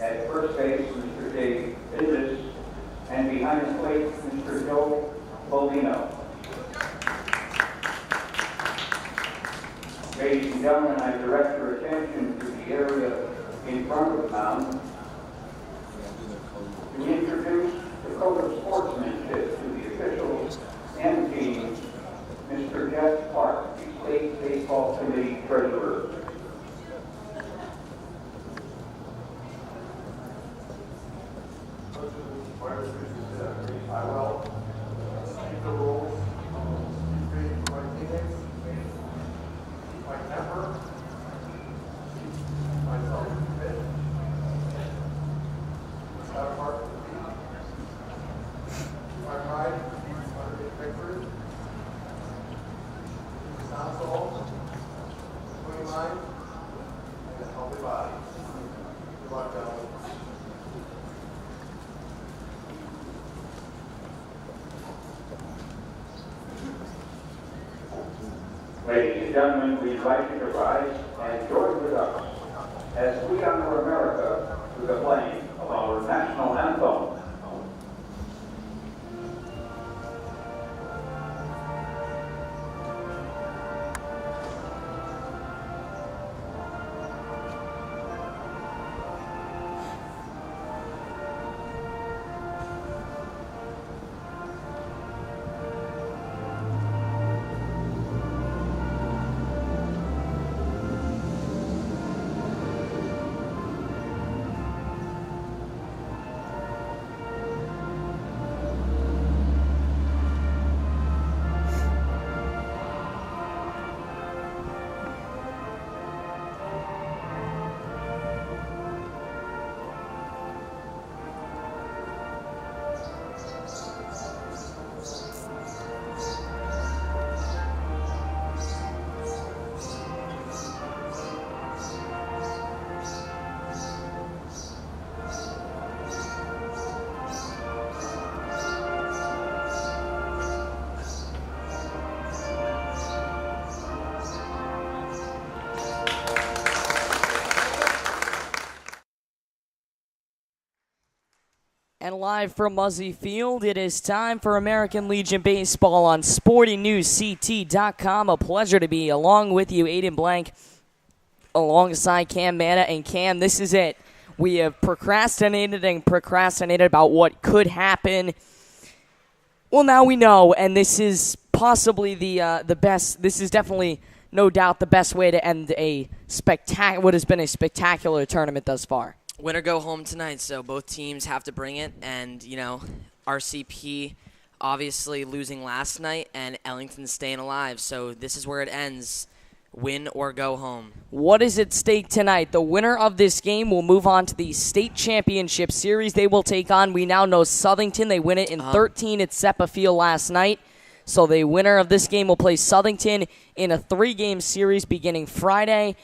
At first base, Mr. Dave Davis. And behind the plate, Mr. Joe Bolino. Ladies and gentlemen, I direct your attention to the area in front of the mound to introduce the code of sportsmanship to the officials and team, Mr. Jeff Clark, the State Baseball Committee Treasurer. I will keep the rules, treat my teammates, my temper, myself fit, without a heart to beat, my pride, my victory, sound soul, clean mind, and a healthy body. Good luck, gentlemen. Ladies and gentlemen, we invite you to rise and join with us as we honor America with the playing of our national anthem. And live from Muzzy Field, it is time for American Legion Baseball on SportingNewsCT.com. A pleasure to be along with you, Aiden Blank, alongside Cam Mana. And Cam, this is it. We have procrastinated about what could happen. Well, now we know, and this is possibly the best. This is definitely, no doubt, the best way to end what has been a spectacular tournament thus far. Winner go home tonight, so both teams have to bring it. And, RCP obviously losing last night and Ellington staying alive. So this is where it ends. Win or go home. What is at stake tonight? The winner of this game will move on to the state championship series. They will take on, we now know, Southington. They win it in 13 at Seppa Field last night. So the winner of this game will play Southington in a 3-game series beginning Friday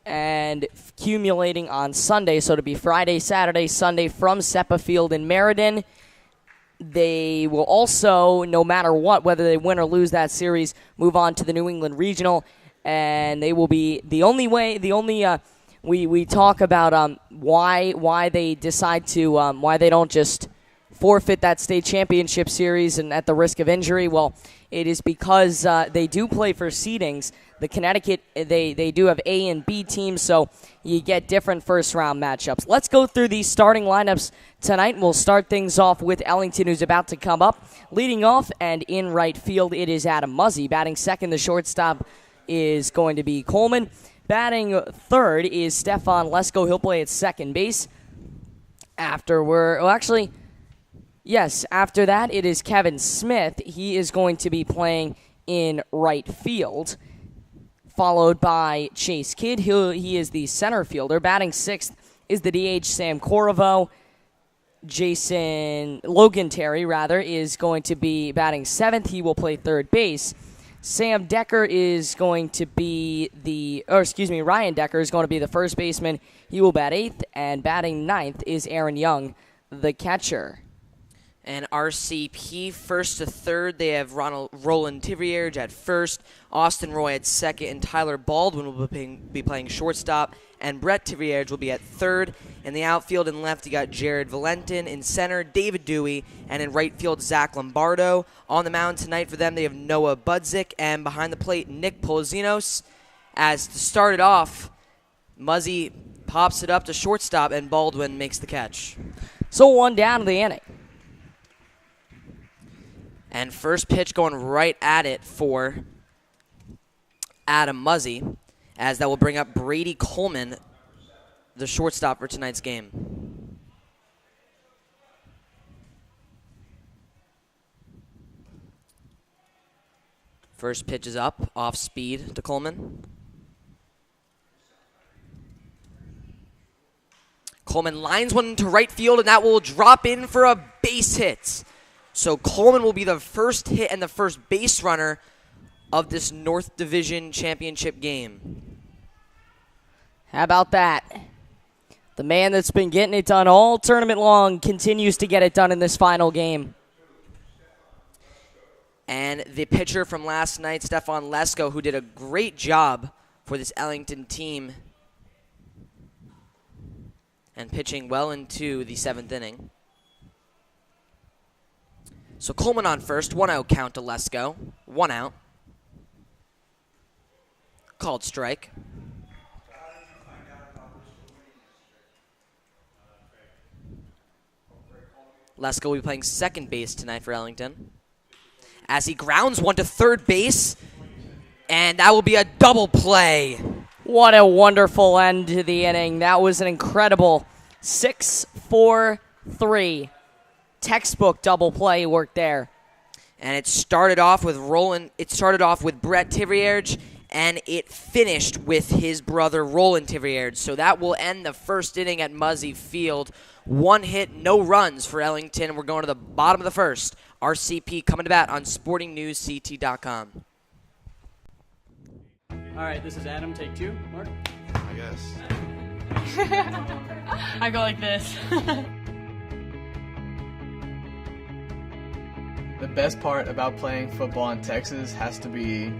and accumulating on Sunday. So to be Friday, Saturday, Sunday from Seppa Field in Meriden. They will also, no matter what, whether they win or lose that series, move on to the New England Regional. And they will be we talk about why they decide to, why they don't just forfeit that state championship series and at the risk of injury. Well, it is because they do play for seedings. The Connecticut, they do have A and B teams, so you get different first-round matchups. Let's go through these starting lineups tonight. We'll start things off with Ellington, who's about to come up. Leading off and in right field, it is Adam Muzzy. Batting second, the shortstop is going to be Coleman. Batting third is Stefan Lesko. He'll play at second base. After that, it is Kevin Smith. He is going to be playing in right field, followed by Chase Kidd. He is the center fielder. Batting sixth is the DH Sam Corriveau. Logan Terry is going to be batting seventh. He will play third base. Sam Decker is going to be Ryan Decker is going to be the first baseman. He will bat eighth, and batting ninth is Aaron Young, the catcher. And RCP first to third, they have Roland Tivierge at first, Austin Roy at second, and Tyler Baldwin will be playing shortstop, and Brett Tivierge will be at third. In the outfield and left, you got Jared Valentin. In center, David Dewey, and in right field, Zach Lombardo. On the mound tonight for them, they have Noah Budzik, and behind the plate, Nick Polizinos. As to start it off, Muzzy pops it up to shortstop, and Baldwin makes the catch. So 1 down to the inning. And first pitch going right at it for Adam Muzzy, as that will bring up Brady Coleman, the shortstop for tonight's game. First pitch is up, off speed to Coleman. Coleman lines one to right field, and that will drop in for a base hit. So Coleman will be the first hit and the first base runner of this North Division Championship game. How about that? The man that's been getting it done all tournament long continues to get it done in this final game. And the pitcher from last night, Stefan Lesko, who did a great job for this Ellington team and pitching well into the 7th inning. So Coleman on first, 1-0 count to Lesko, 1 out. Called strike. Lesko will be playing second base tonight for Ellington, as he grounds one to third base, and that will be a double play. What a wonderful end to the inning. That was an incredible 6-4-3 textbook double play work there. And it started off with Brett Tivierge, and it finished with his brother Roland Tivierge. So that will end the first inning at Muzzy Field. 1 hit, no runs for Ellington. We're going to the bottom of the first. RCP coming to bat on SportingNewsCT.com. All right, this is Adam. Take 2. Mark? I guess. I go like this. The best part about playing football in Texas has to be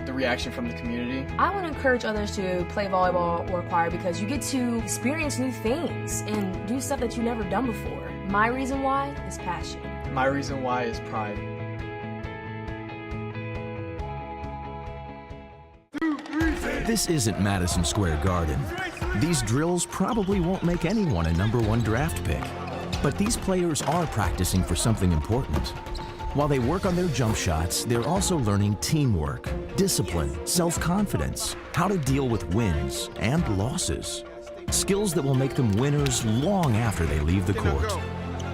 the reaction from the community. I want to encourage others to play volleyball or choir because you get to experience new things and do stuff that you've never done before. My reason why is passion. My reason why is pride. This isn't Madison Square Garden. These drills probably won't make anyone a #1 draft pick. But these players are practicing for something important. While they work on their jump shots, they're also learning teamwork, discipline, self-confidence, how to deal with wins and losses. Skills that will make them winners long after they leave the court.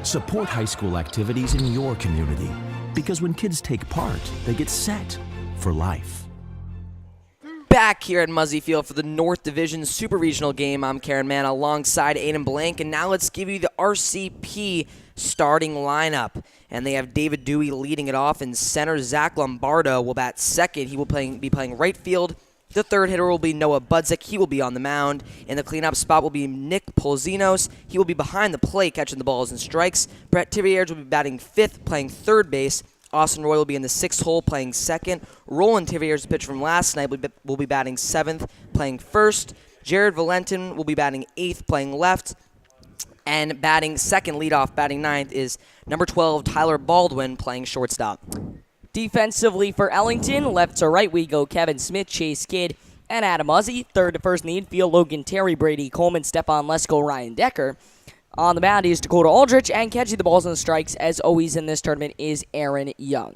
Support high school activities in your community, because when kids take part, they get set for life. Back here at Muzzy Field for the North Division Super Regional game. I'm Karen Mann alongside Aiden Blank, and now let's give you the RCP starting lineup. And they have David Dewey leading it off in center. Zach Lombardo will bat second. He will be playing right field. The third hitter will be Noah Budzik. He will be on the mound. In the cleanup spot will be Nick Polizinos. He will be behind the plate catching the balls and strikes. Brett Tivierge will be batting fifth, playing third base. Austin Roy will be in the sixth hole playing second. Roland Tivierge, the pitcher from last night, will be batting seventh, playing first. Jared Valentin will be batting eighth, playing left. And batting second, leadoff, batting ninth, is number 12, Tyler Baldwin, playing shortstop. Defensively for Ellington, left to right we go Kevin Smith, Chase Kidd, and Adam Muzzy. Third to first in the infield, Logan Terry, Brady Coleman, Stefan Lesko, Ryan Decker. On the mound is Dakota Aldrich, and catching the balls and the strikes, as always in this tournament, is Aaron Young.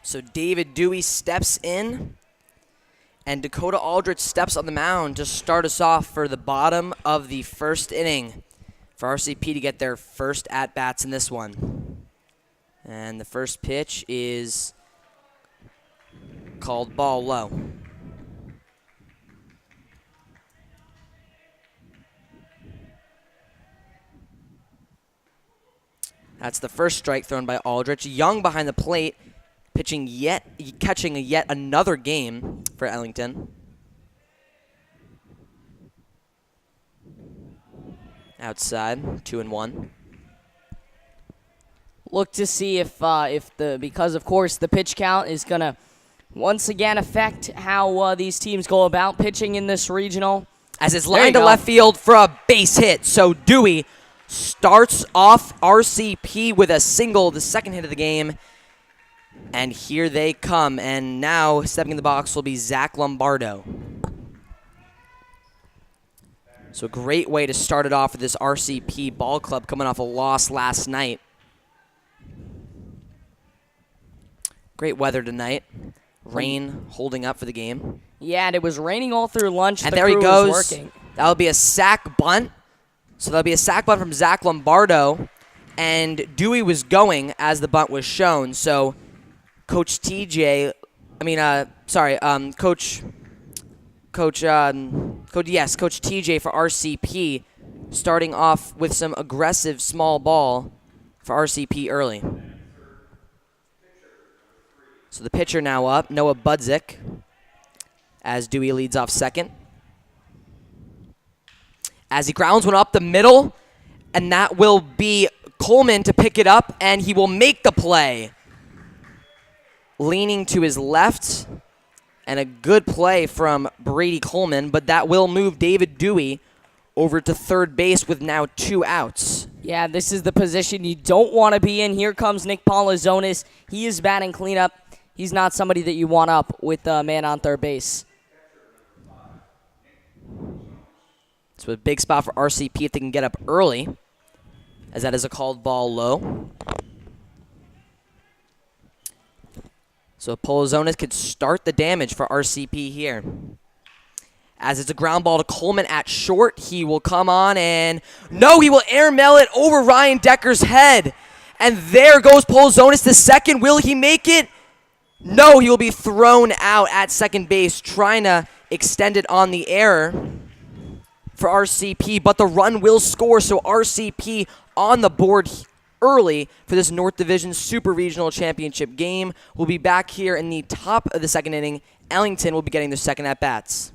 So David Dewey steps in, and Dakota Aldrich steps on the mound to start us off for the bottom of the first inning for RCP to get their first at-bats in this one. And the first pitch is called ball low. That's the first strike thrown by Aldrich. Young behind the plate, catching yet another game for Ellington. Outside, 2-1. look to see if because of course the pitch count is gonna once again affect how these teams go about pitching in this regional. As it's lined to left field for a base hit. So Dewey starts off RCP with a single, the second hit of the game. And here they come. And now stepping in the box will be Zach Lombardo. So a great way to start it off with this RCP ball club coming off a loss last night. Great weather tonight. Rain holding up for the game. Yeah, and it was raining all through lunch. And there he goes. That'll be a sac bunt. So that'll be a sac bunt from Zach Lombardo. And Dewey was going as the bunt was shown. So Coach TJ, Coach TJ for RCP starting off with some aggressive small ball for RCP early. So the pitcher now up, Noah Budzik, as Dewey leads off second. As he grounds one up the middle, and that will be Coleman to pick it up, and he will make the play. Leaning to his left, and a good play from Brady Coleman, but that will move David Dewey over to third base with now 2 outs. Yeah, this is the position you don't want to be in. Here comes Nick Polizonis. He is batting cleanup. He's not somebody that you want up with a man on third base. So a big spot for RCP if they can get up early, as that is a called ball low. So Polizonis could start the damage for RCP here. As it's a ground ball to Coleman at short, he will come on and no, he will airmail it over Ryan Decker's head. And there goes Polizonis to second. Will he make it? No, he will be thrown out at second base, trying to extend it on the air for RCP, but the run will score, so RCP on the board early for this North Division Super Regional Championship game. We'll be back here in the top of the second inning. Ellington will be getting their second at-bats.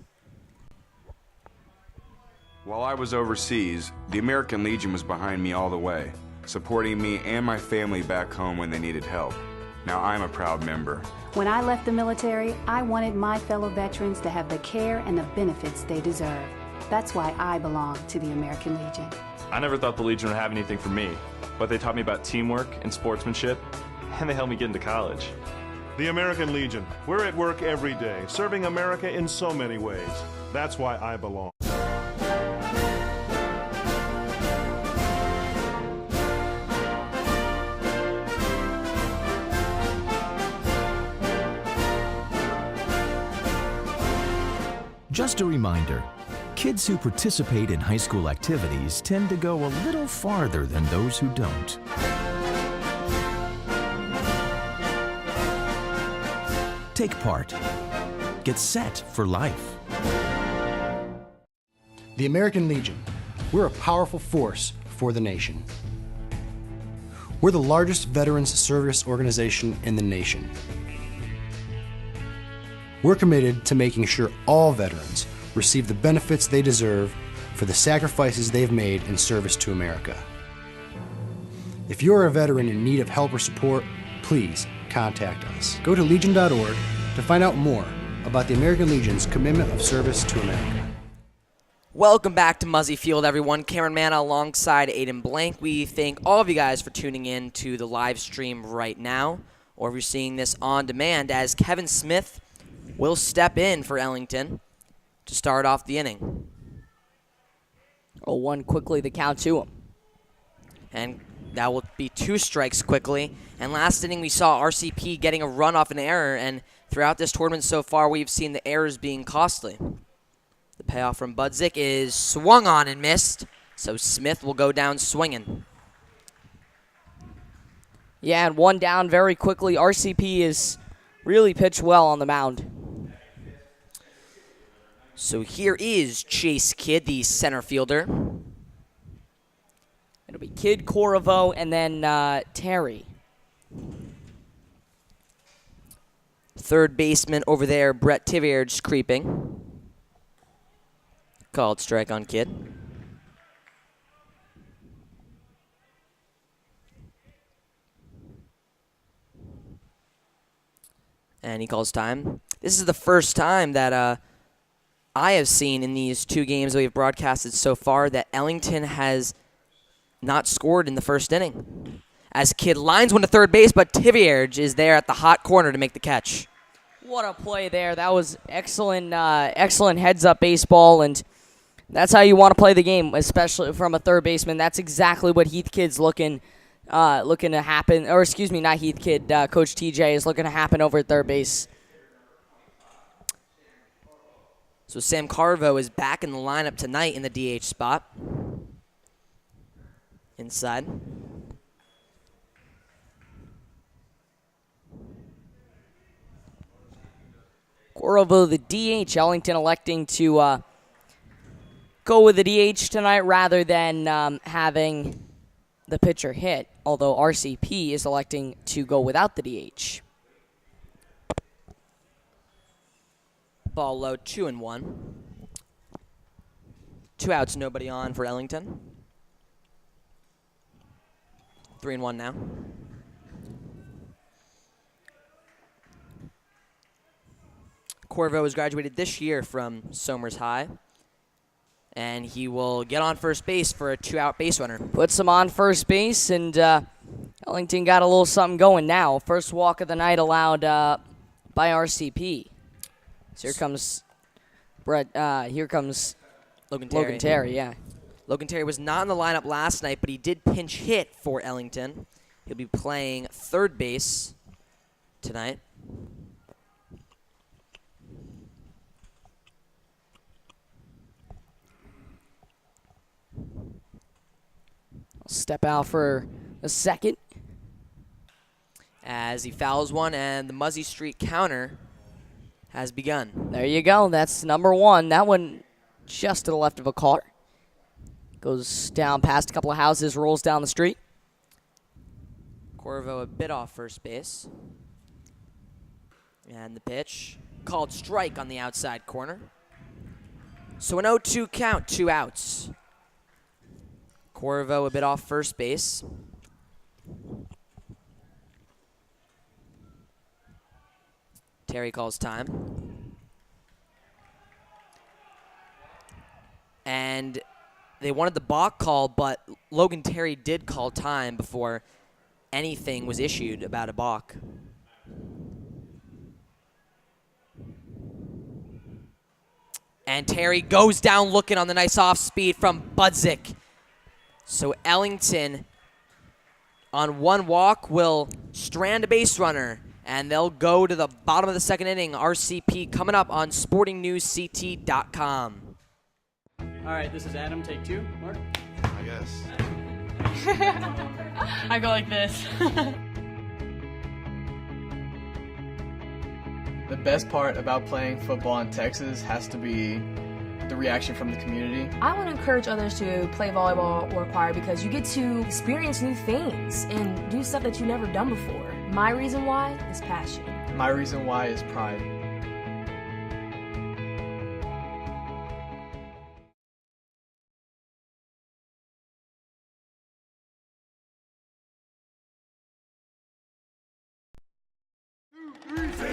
While I was overseas, the American Legion was behind me all the way, supporting me and my family back home when they needed help. Now I'm a proud member. When I left the military, I wanted my fellow veterans to have the care and the benefits they deserve. That's why I belong to the American Legion. I never thought the Legion would have anything for me, but they taught me about teamwork and sportsmanship, and they helped me get into college. The American Legion. We're at work every day, serving America in so many ways. That's why I belong. Just a reminder, kids who participate in high school activities tend to go a little farther than those who don't. Take part. Get set for life. The American Legion. We're a powerful force for the nation. We're the largest veterans service organization in the nation. We're committed to making sure all veterans receive the benefits they deserve for the sacrifices they've made in service to America. If you're a veteran in need of help or support, please contact us. Go to legion.org to find out more about the American Legion's commitment of service to America. Welcome back to Muzzy Field, everyone. Cameron Manna alongside Aiden Blank. We thank all of you guys for tuning in to the live stream right now, or if you're seeing this on demand, as Kevin Smith will step in for Ellington to start off the inning. 0-1 quickly, the count to him. And that will be 2 strikes quickly. And last inning we saw RCP getting a run off an error, and throughout this tournament so far we've seen the errors being costly. The payoff from Budzik is swung on and missed, so Smith will go down swinging. Yeah, and 1 down very quickly. RCP is really pitched well on the mound. So here is Chase Kidd, the center fielder. It'll be Kidd, Corriveau, and then Terry. Third baseman over there, Brett Tivier, just creeping. Called strike on Kidd. and he calls time. This is the first time that I have seen in these 2 games that we've broadcasted so far that Ellington has not scored in the first inning. As Kidd lines one to third base, but Tivierge is there at the hot corner to make the catch. What a play there. That was excellent heads-up baseball, and that's how you want to play the game, especially from a third baseman. That's exactly what Heath Kidd's looking to happen. Or, excuse me, not Heath Kidd. Coach TJ is looking to happen over at third base. So Sam Carvo is back in the lineup tonight in the DH spot. Inside. Corvo, the DH. Ellington electing to go with the DH tonight rather than having the pitcher hit, although RCP is electing to go without the DH. Ball low, 2-1. 2 outs, nobody on for Ellington. 3-1 now. Corvo was graduated this year from Somers High, and he will get on first base for a 2-out base runner. Puts him on first base, and Ellington got a little something going now. First walk of the night allowed by RCP. So here comes Logan Terry, yeah. Logan Terry was not in the lineup last night, but he did pinch hit for Ellington. He'll be playing third base tonight. Step out for a second. As he fouls one, and the Muzzy Street counter has begun. There you go. That's number 1. That one just to the left of a car. Goes down past a couple of houses, rolls down the street. Corvo a bit off first base. And the pitch. Called strike on the outside corner. So an 0-2 count, 2 outs. Corvo a bit off first base. Terry calls time. And they wanted the balk call, but Logan Terry did call time before anything was issued about a balk. And Terry goes down looking on the nice off speed from Budzik. So Ellington, on 1 walk, will strand a base runner, and they'll go to the bottom of the second inning. RCP coming up on SportingNewsCT.com. All right, this is Adam. Take 2. Mark? I guess. I go like this. The best part about playing football in Texas has to be the reaction from the community. I want to encourage others to play volleyball or choir because you get to experience new things and do stuff that you've never done before. My reason why is passion. My reason why is pride.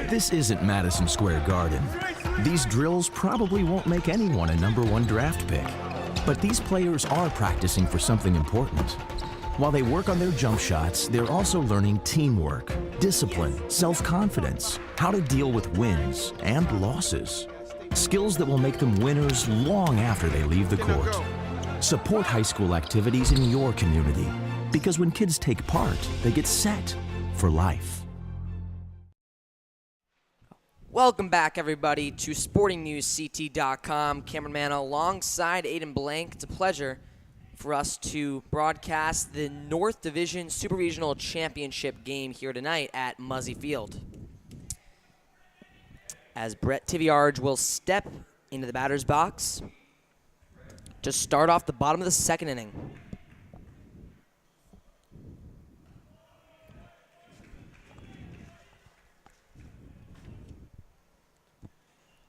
This isn't Madison Square Garden. These drills probably won't make anyone a #1 draft pick. But these players are practicing for something important. While they work on their jump shots, they're also learning teamwork, discipline, self-confidence, how to deal with wins and losses. Skills that will make them winners long after they leave the court. Support high school activities in your community, because when kids take part, they get set for life. Welcome back, everybody, to SportingNewsCT.com. Cameraman alongside Aiden Blank. It's a pleasure for us to broadcast the North Division Super Regional Championship game here tonight at Muzzy Field. As Brett Tivierge will step into the batter's box to start off the bottom of the second inning.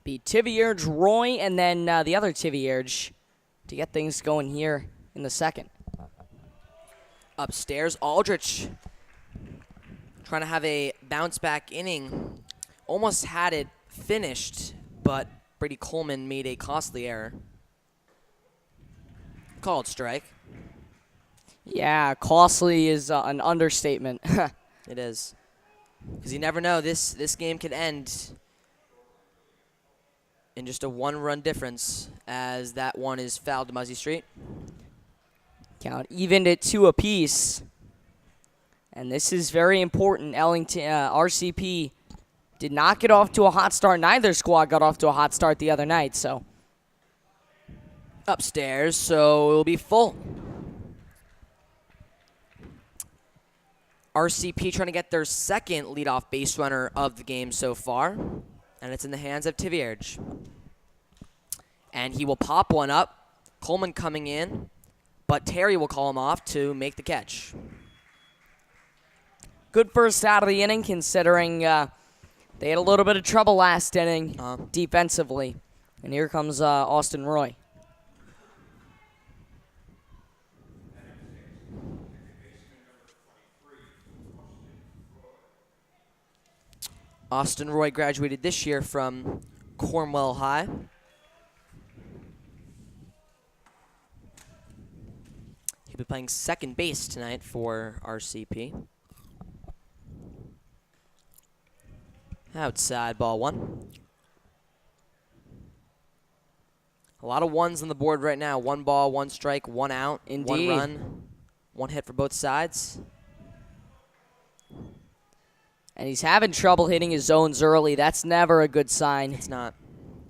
Be Tivierge, Roy, and then the other Tivierge to get things going here in the second. Upstairs, Aldrich trying to have a bounce-back inning almost had it finished, but Brady Coleman made a costly error. Called strike. Yeah, costly is an understatement. It is. Because you never know. This game could end in just a one-run difference, as that one is fouled to Muzzy Street. Count evened it 2 apiece. And this is very important. Ellington, RCP did not get off to a hot start. Neither squad got off to a hot start the other night, so. Upstairs, so it'll be full. RCP trying to get their second leadoff base runner of the game so far, and it's in the hands of Tivierge. And he will pop one up. Coleman coming in, but Terry will call him off to make the catch. Good first out of the inning, considering they had a little bit of trouble last inning defensively. And here comes Austin Roy. Austin Roy graduated this year from Cornwall High. He'll be playing second base tonight for RCP. Outside, ball 1. A lot of ones on the board right now. 1 ball, 1 strike, 1 out, Indeed. 1 run, 1 hit for both sides. And he's having trouble hitting his zones early. That's never a good sign. It's not.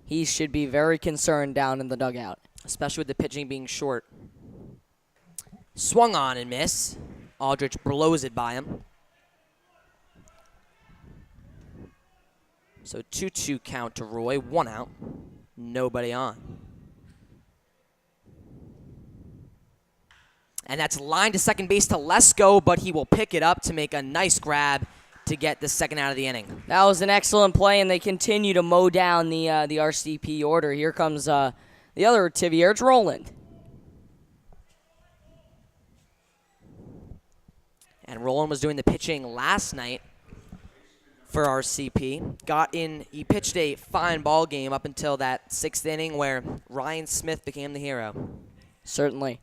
He should be very concerned down in the dugout. Especially with the pitching being short. Swung on and miss. Aldrich blows it by him. So 2-2 count to Roy. 1 out. Nobody on. And that's line to second base to Lesko, but he will pick it up to make a nice grab to get the second out of the inning. That was an excellent play, and they continue to mow down the RCP order. Here comes the other Tivierge, Roland. And Roland was doing the pitching last night for RCP. He pitched a fine ball game up until that 6th inning where Ryan Smith became the hero. Certainly.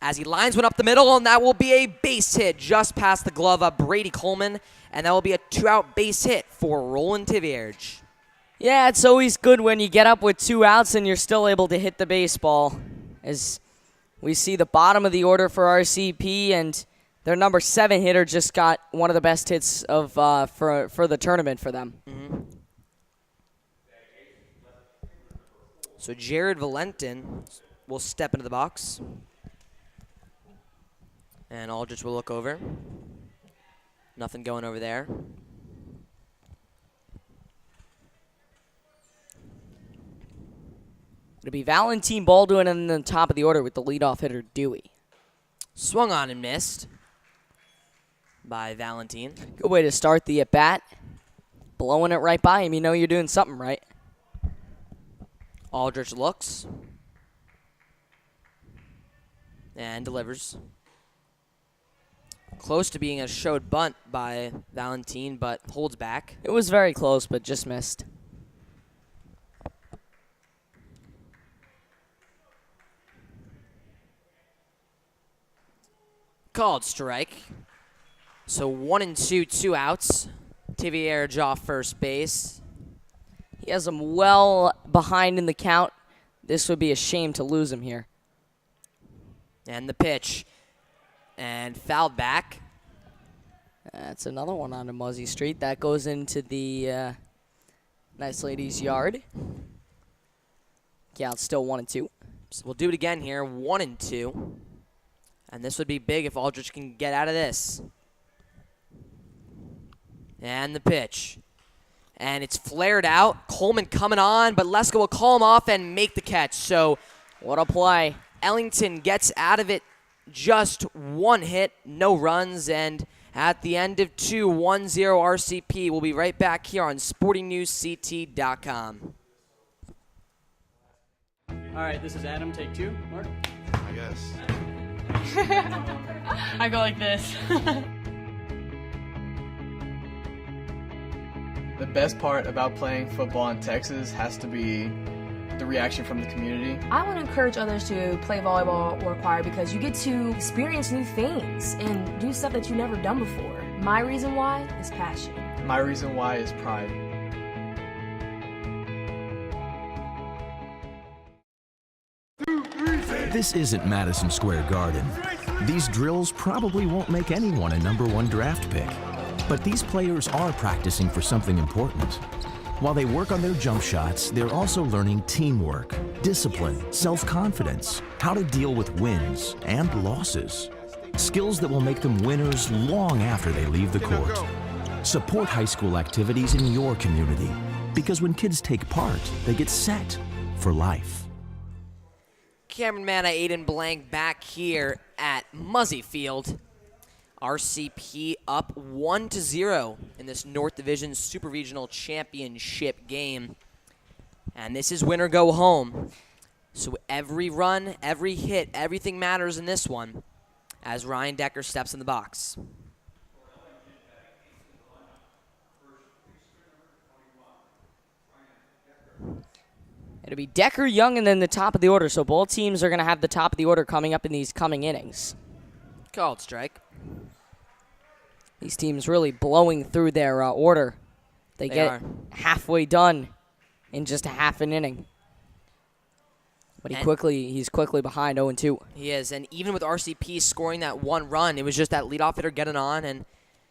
As he lines one up the middle, and that will be a base hit just past the glove of Brady Coleman, and that will be a 2-out base hit for Roland Tivierge. Yeah, it's always good when you get up with 2 outs and you're still able to hit the baseball. As we see the bottom of the order for RCP, and their number 7 hitter just got one of the best hits of for the tournament for them. Mm-hmm. So Jared Valentin will step into the box. And Aldrich will look over. Nothing going over there. It'll be Valentin Baldwin in the top of the order with the leadoff hitter, Dewey. Swung on and missed by Valentin. Good way to start the at-bat. Blowing it right by him. You know you're doing something right. Aldrich looks. And delivers. Close to being a showed bunt by Valentin, but holds back. It was very close, but just missed. Called strike. So 1-2, 2 outs. Tivierge off first base. He has him well behind in the count. This would be a shame to lose him here. And the pitch. And fouled back. That's another one onto Muzzy Street. That goes into the nice lady's yard. Count still 1-2. So we'll do it again here. 1-2. And this would be big if Aldrich can get out of this. And the pitch. And it's flared out. Coleman coming on, but Lesko will call him off and make the catch. So what a play. Ellington gets out of it. Just 1 hit, no runs, and at the end of 2, 1-0 RCP. We'll be right back here on SportingNewsCT.com. All right, this is Adam. Take 2. Mark? I guess. I go like this. The best part about playing football in Texas has to be the reaction from the community. I want to encourage others to play volleyball or choir because you get to experience new things and do stuff that you've never done before. My reason why is passion. My reason why is pride. This isn't Madison Square Garden. These drills probably won't make anyone a #1 draft pick. But these players are practicing for something important. While they work on their jump shots, they're also learning teamwork, discipline, self-confidence, how to deal with wins and losses. Skills that will make them winners long after they leave the court. Support high school activities in your community, because when kids take part, they get set for life. Cameron Manna, Aiden Blank back here at Muzzy Field. RCP up 1-0 in this North Division Super Regional Championship game. And this is win or go home. So every run, every hit, everything matters in this one as Ryan Decker steps in the box. It'll be Decker, Young, and then the top of the order. So both teams are going to have the top of the order coming up in these coming innings. Called strike. These teams really blowing through their order. They get halfway done in just a half an inning. But he's quickly behind 0-2. He is, and even with RCP scoring that one run, it was just that leadoff hitter getting on and,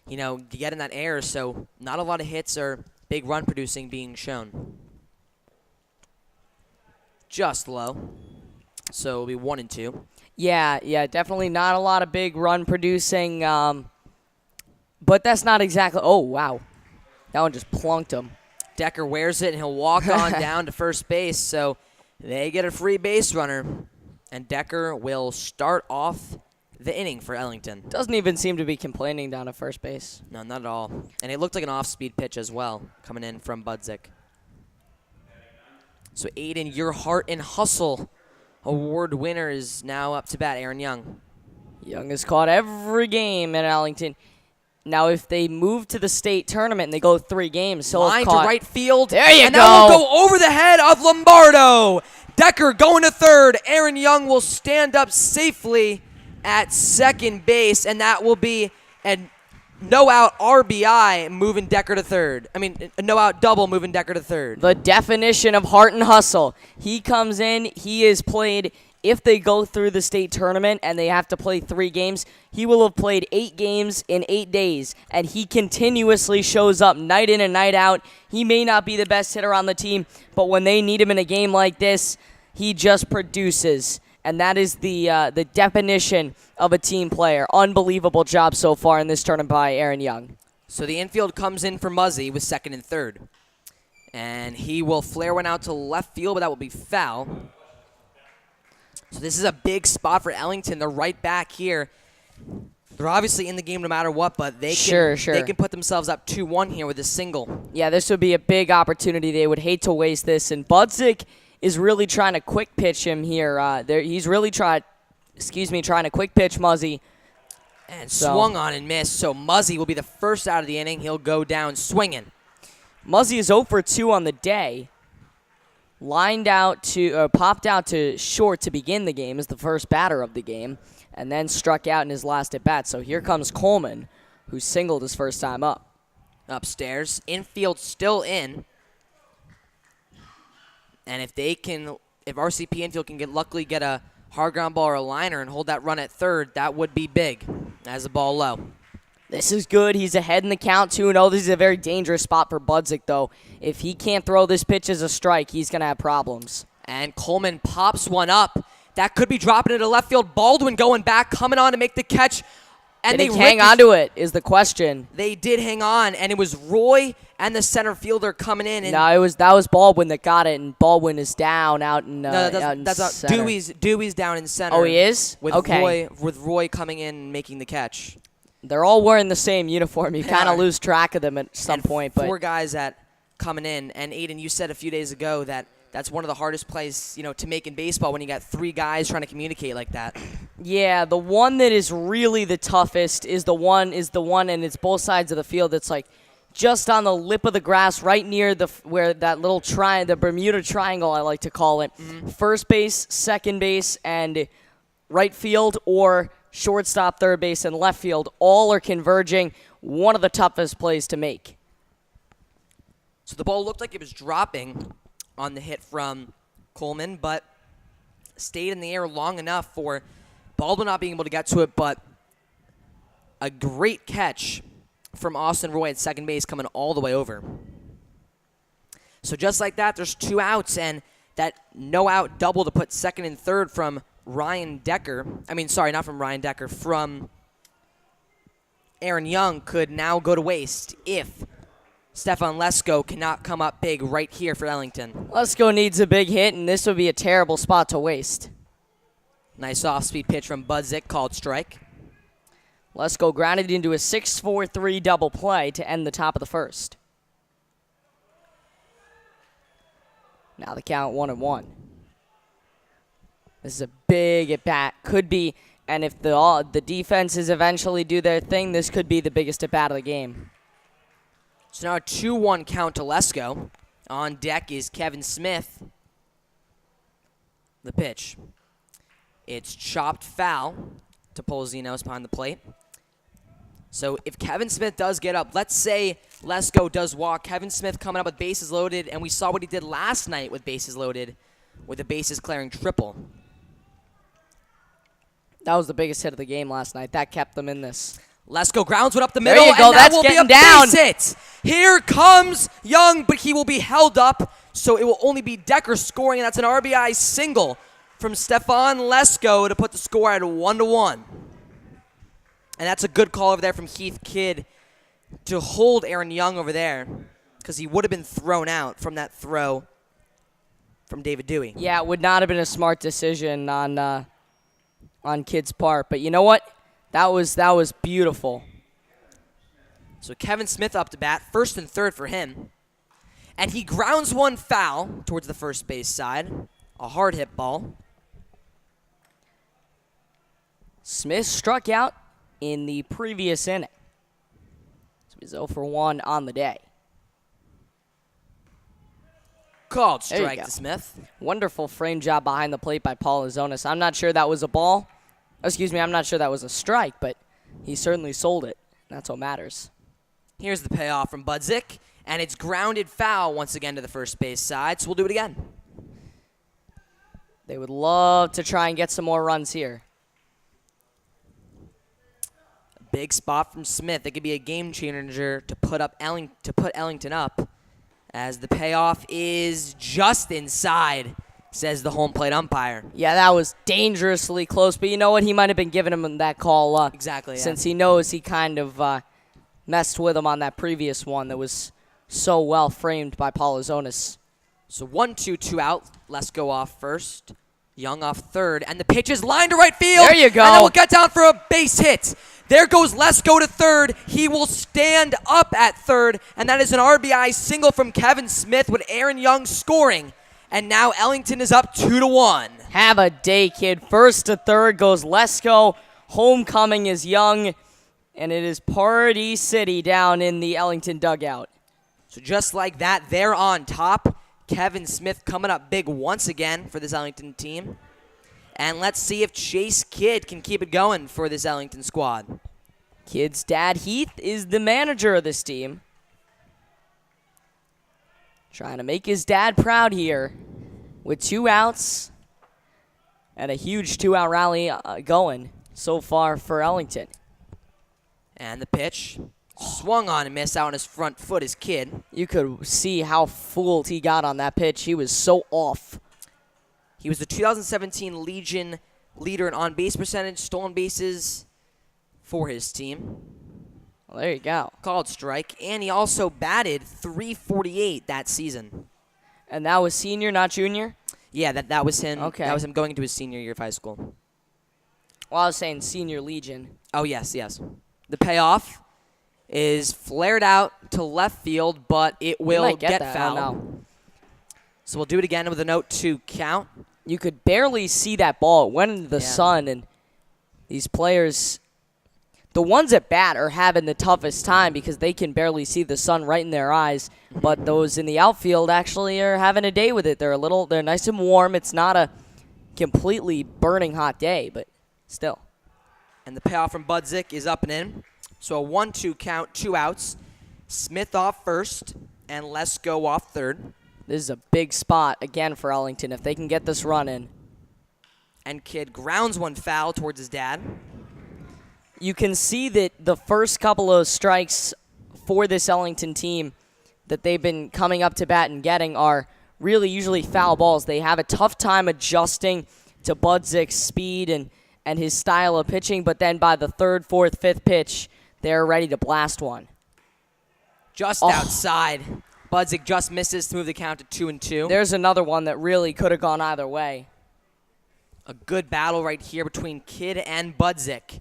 getting that error. So not a lot of hits or big run producing being shown. Just low. So it'll be 1-2. Yeah, definitely not a lot of big run producing. But that's not exactly. Oh, wow. That one just plunked him. Decker wears it, and he'll walk on down to first base. So they get a free base runner, and Decker will start off the inning for Ellington. Doesn't even seem to be complaining down at first base. No, not at all. And it looked like an off-speed pitch as well, coming in from Budzik. So Aiden, your Heart and Hustle award winner is now up to bat, Aaron Young. Young has caught every game at Ellington. Now, if they move to the state tournament and they go 3 games, he'll line have caught. To right field. There you and go. And that will go over the head of Lombardo. Decker going to third. Aaron Young will stand up safely at second base, and that will be a no-out RBI moving Decker to third. A no-out double moving Decker to third. The definition of heart and hustle. He comes in. He is played. If they go through the state tournament and they have to play 3 games, he will have played 8 games in 8 days, and he continuously shows up night in and night out. He may not be the best hitter on the team, but when they need him in a game like this, he just produces, and that is the definition of a team player. Unbelievable job so far in this tournament by Aaron Young. So the infield comes in for Muzzy with second and third, and he will flare one out to left field, but that will be foul. So this is a big spot for Ellington. They're right back here. They're obviously in the game no matter what, but they can put themselves up 2-1 here with a single. Yeah, this would be a big opportunity. They would hate to waste this. And Budzik is really trying to quick pitch him here. He's really trying to quick pitch Muzzy. And swung on and missed. So Muzzy will be the first out of the inning. He'll go down swinging. Muzzy is 0 for 2 on the day. Popped out to short to begin the game as the first batter of the game, and then struck out in his last at bat. So here comes Coleman, who singled his first time up. Upstairs, infield still in, and if RCP infield can luckily get a hard ground ball or a liner and hold that run at third, that would be big. As the ball low. This is good. He's ahead in the count 2-0. This is a very dangerous spot for Budzik, though. If he can't throw this pitch as a strike, he's going to have problems. And Coleman pops one up. That could be dropping it to left field. Baldwin going back, coming on to make the catch. And Did he hang on to it is the question. They did hang on, and it was Roy and the center fielder coming in. And no, that was Baldwin that got it, and Baldwin is down out in that's center. Dewey's down in center. Oh, he is? With Roy coming in and making the catch. They're all wearing the same uniform. You kind of lose track of them at some point. But 4 guys coming in. And Aiden, you said a few days ago that that's one of the hardest plays, to make in baseball when you got 3 guys trying to communicate like that. Yeah, the one that is really the toughest is the one, and it's both sides of the field. It's like just on the lip of the grass, right near where that little the Bermuda Triangle, I like to call it. First base, second base, and right field, or shortstop, third base, and left field, all are converging. One of the toughest plays to make. So the ball looked like it was dropping on the hit from Coleman, but stayed in the air long enough for Baldwin not being able to get to it, but a great catch from Austin Roy at second base coming all the way over. So just like that, there's 2 outs, and that no-out double to put second and third from Ryan Decker. Not from Ryan Decker, from Aaron Young could now go to waste if Stefan Lesko cannot come up big right here for Ellington. Lesko needs a big hit, and this would be a terrible spot to waste. Nice off-speed pitch from Budzik, called strike. Lesko grounded into a 6-4-3 double play to end the top of the first. Now the count 1-1. This is a big at-bat. Could be, and if the defenses eventually do their thing, this could be the biggest at-bat of the game. So now a 2-1 count to Lesko. On deck is Kevin Smith. The pitch. It's chopped foul to Polzinos behind the plate. So if Kevin Smith does get up, let's say Lesko does walk, Kevin Smith coming up with bases loaded, and we saw what he did last night with bases loaded, with a bases clearing triple. That was the biggest hit of the game last night. That kept them in this. Lesko grounds one up the middle, there you go. and that That's will getting be a down. base hit. Here comes Young, but he will be held up, so it will only be Decker scoring, and that's an RBI single from Stefan Lesko to put the score at 1-1. And that's a good call over there from Heath Kidd to hold Aaron Young over there, because he would have been thrown out from that throw from David Dewey. Yeah, it would not have been a smart decision on Kidd's part. But you know what? That was beautiful. So Kevin Smith up to bat, first and third for him. And he grounds one foul towards the first base side. A hard hit ball. Smith struck out in the previous inning. So he's 0 for 1 on the day. Called strike to Smith. Wonderful frame job behind the plate by Paul Azonis. I'm not sure that was a ball. I'm not sure that was a strike, but he certainly sold it. That's what matters. Here's the payoff from Budzik, and it's grounded foul once again to the first base side, so we'll do it again. They would love to try and get some more runs here. Big spot from Smith. It could be a game changer to put Ellington up, as the payoff is just inside, says the home plate umpire. Yeah, that was dangerously close, but you know what? He might have been giving him that call exactly, yeah. Since he knows he kind of messed with him on that previous one that was so well framed by Paul Azonis. So 1-2, 2 out. Let's go off first. Young off third, and the pitch is lined to right field. There you go. And then we'll get down for a base hit. There goes Lesko to third. He will stand up at third, and that is an RBI single from Kevin Smith with Aaron Young scoring. And now Ellington is up 2-1. Have a day, kid. First to third goes Lesko. Homecoming is Young, and it is Party City down in the Ellington dugout. So just like that, they're on top. Kevin Smith coming up big once again for this Ellington team. And let's see if Chase Kidd can keep it going for this Ellington squad. Kidd's dad, Heath, is the manager of this team. Trying to make his dad proud here with 2 outs and a huge 2-out rally going so far for Ellington. And the pitch. Swung on and missed out on his front foot, his Kidd. You could see how fooled he got on that pitch. He was so off. He was the 2017 Legion leader in on-base percentage, stolen bases for his team. Well, there you go. Called strike. And he also batted .348 that season. And that was senior, not junior? Yeah, that was him. Okay. That was him going into his senior year of high school. Well, I was saying senior Legion. Oh, yes. The payoff is flared out to left field, but it will get fouled. So we'll do it again with a 0-2 count. You could barely see that ball. It went into the sun, and these players, the ones at bat are having the toughest time because they can barely see the sun right in their eyes. But those in the outfield actually are having a day with it. They're nice and warm. It's not a completely burning hot day, but still. And the payoff from Budzik is up and in. So a 1-2 count, 2 outs. Smith off first, and Lesko off third. This is a big spot again for Ellington if they can get this run in. And Kidd grounds one foul towards his dad. You can see that the first couple of strikes for this Ellington team that they've been coming up to bat and getting are really usually foul balls. They have a tough time adjusting to Budzik's speed and his style of pitching, but then by the third, fourth, fifth pitch, they're ready to blast one. Just outside. Budzik just misses to move the count to 2-2. There's another one that really could have gone either way. A good battle right here between Kidd and Budzik.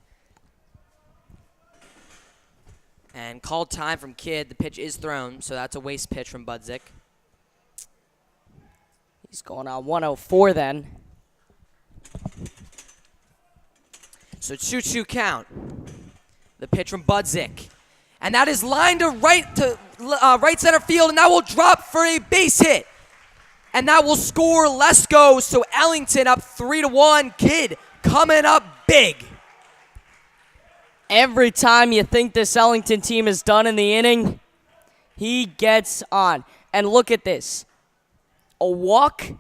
And called time from Kidd. The pitch is thrown, so that's a waste pitch from Budzik. He's going on 104 then. So 2-2 count. The pitch from Budzik. And that is lined to right center field, and that will drop for a base hit. And that will score Lesko. So Ellington up 3-1. Kidd coming up big. Every time you think this Ellington team is done in the inning, he gets on. And look at this. A walk.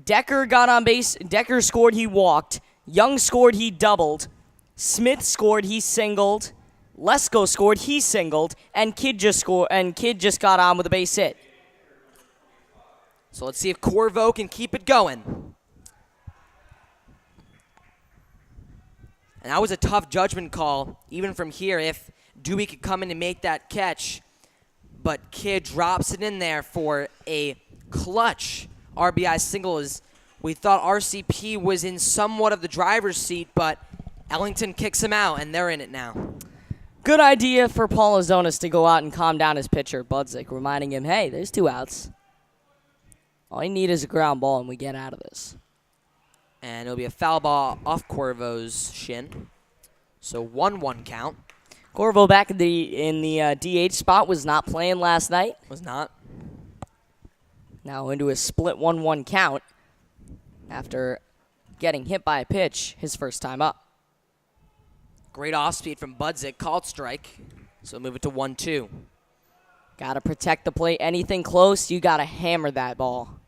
Decker got on base. Decker scored, he walked. Young scored, he doubled. Smith scored, he singled. Lesko scored, he singled. And Kidd just scored, and Kidd just got on with a base hit. So let's see if Corvo can keep it going. And that was a tough judgment call, even from here, if Dewey could come in and make that catch. But Kidd drops it in there for a clutch RBI single. As we thought RCP was in somewhat of the driver's seat, but Ellington kicks him out, and they're in it now. Good idea for Paul Azonis to go out and calm down his pitcher, Budzik, reminding him, hey, there's 2 outs. All you need is a ground ball, and we get out of this. And it'll be a foul ball off Corvo's shin. So 1-1 count. Corvo back in the DH spot was not playing last night. Was not. Now into a split 1-1 count after getting hit by a pitch his first time up. Great off-speed from Budzik. Called strike. So move it to 1-2. Got to protect the plate. Anything close, you got to hammer that ball.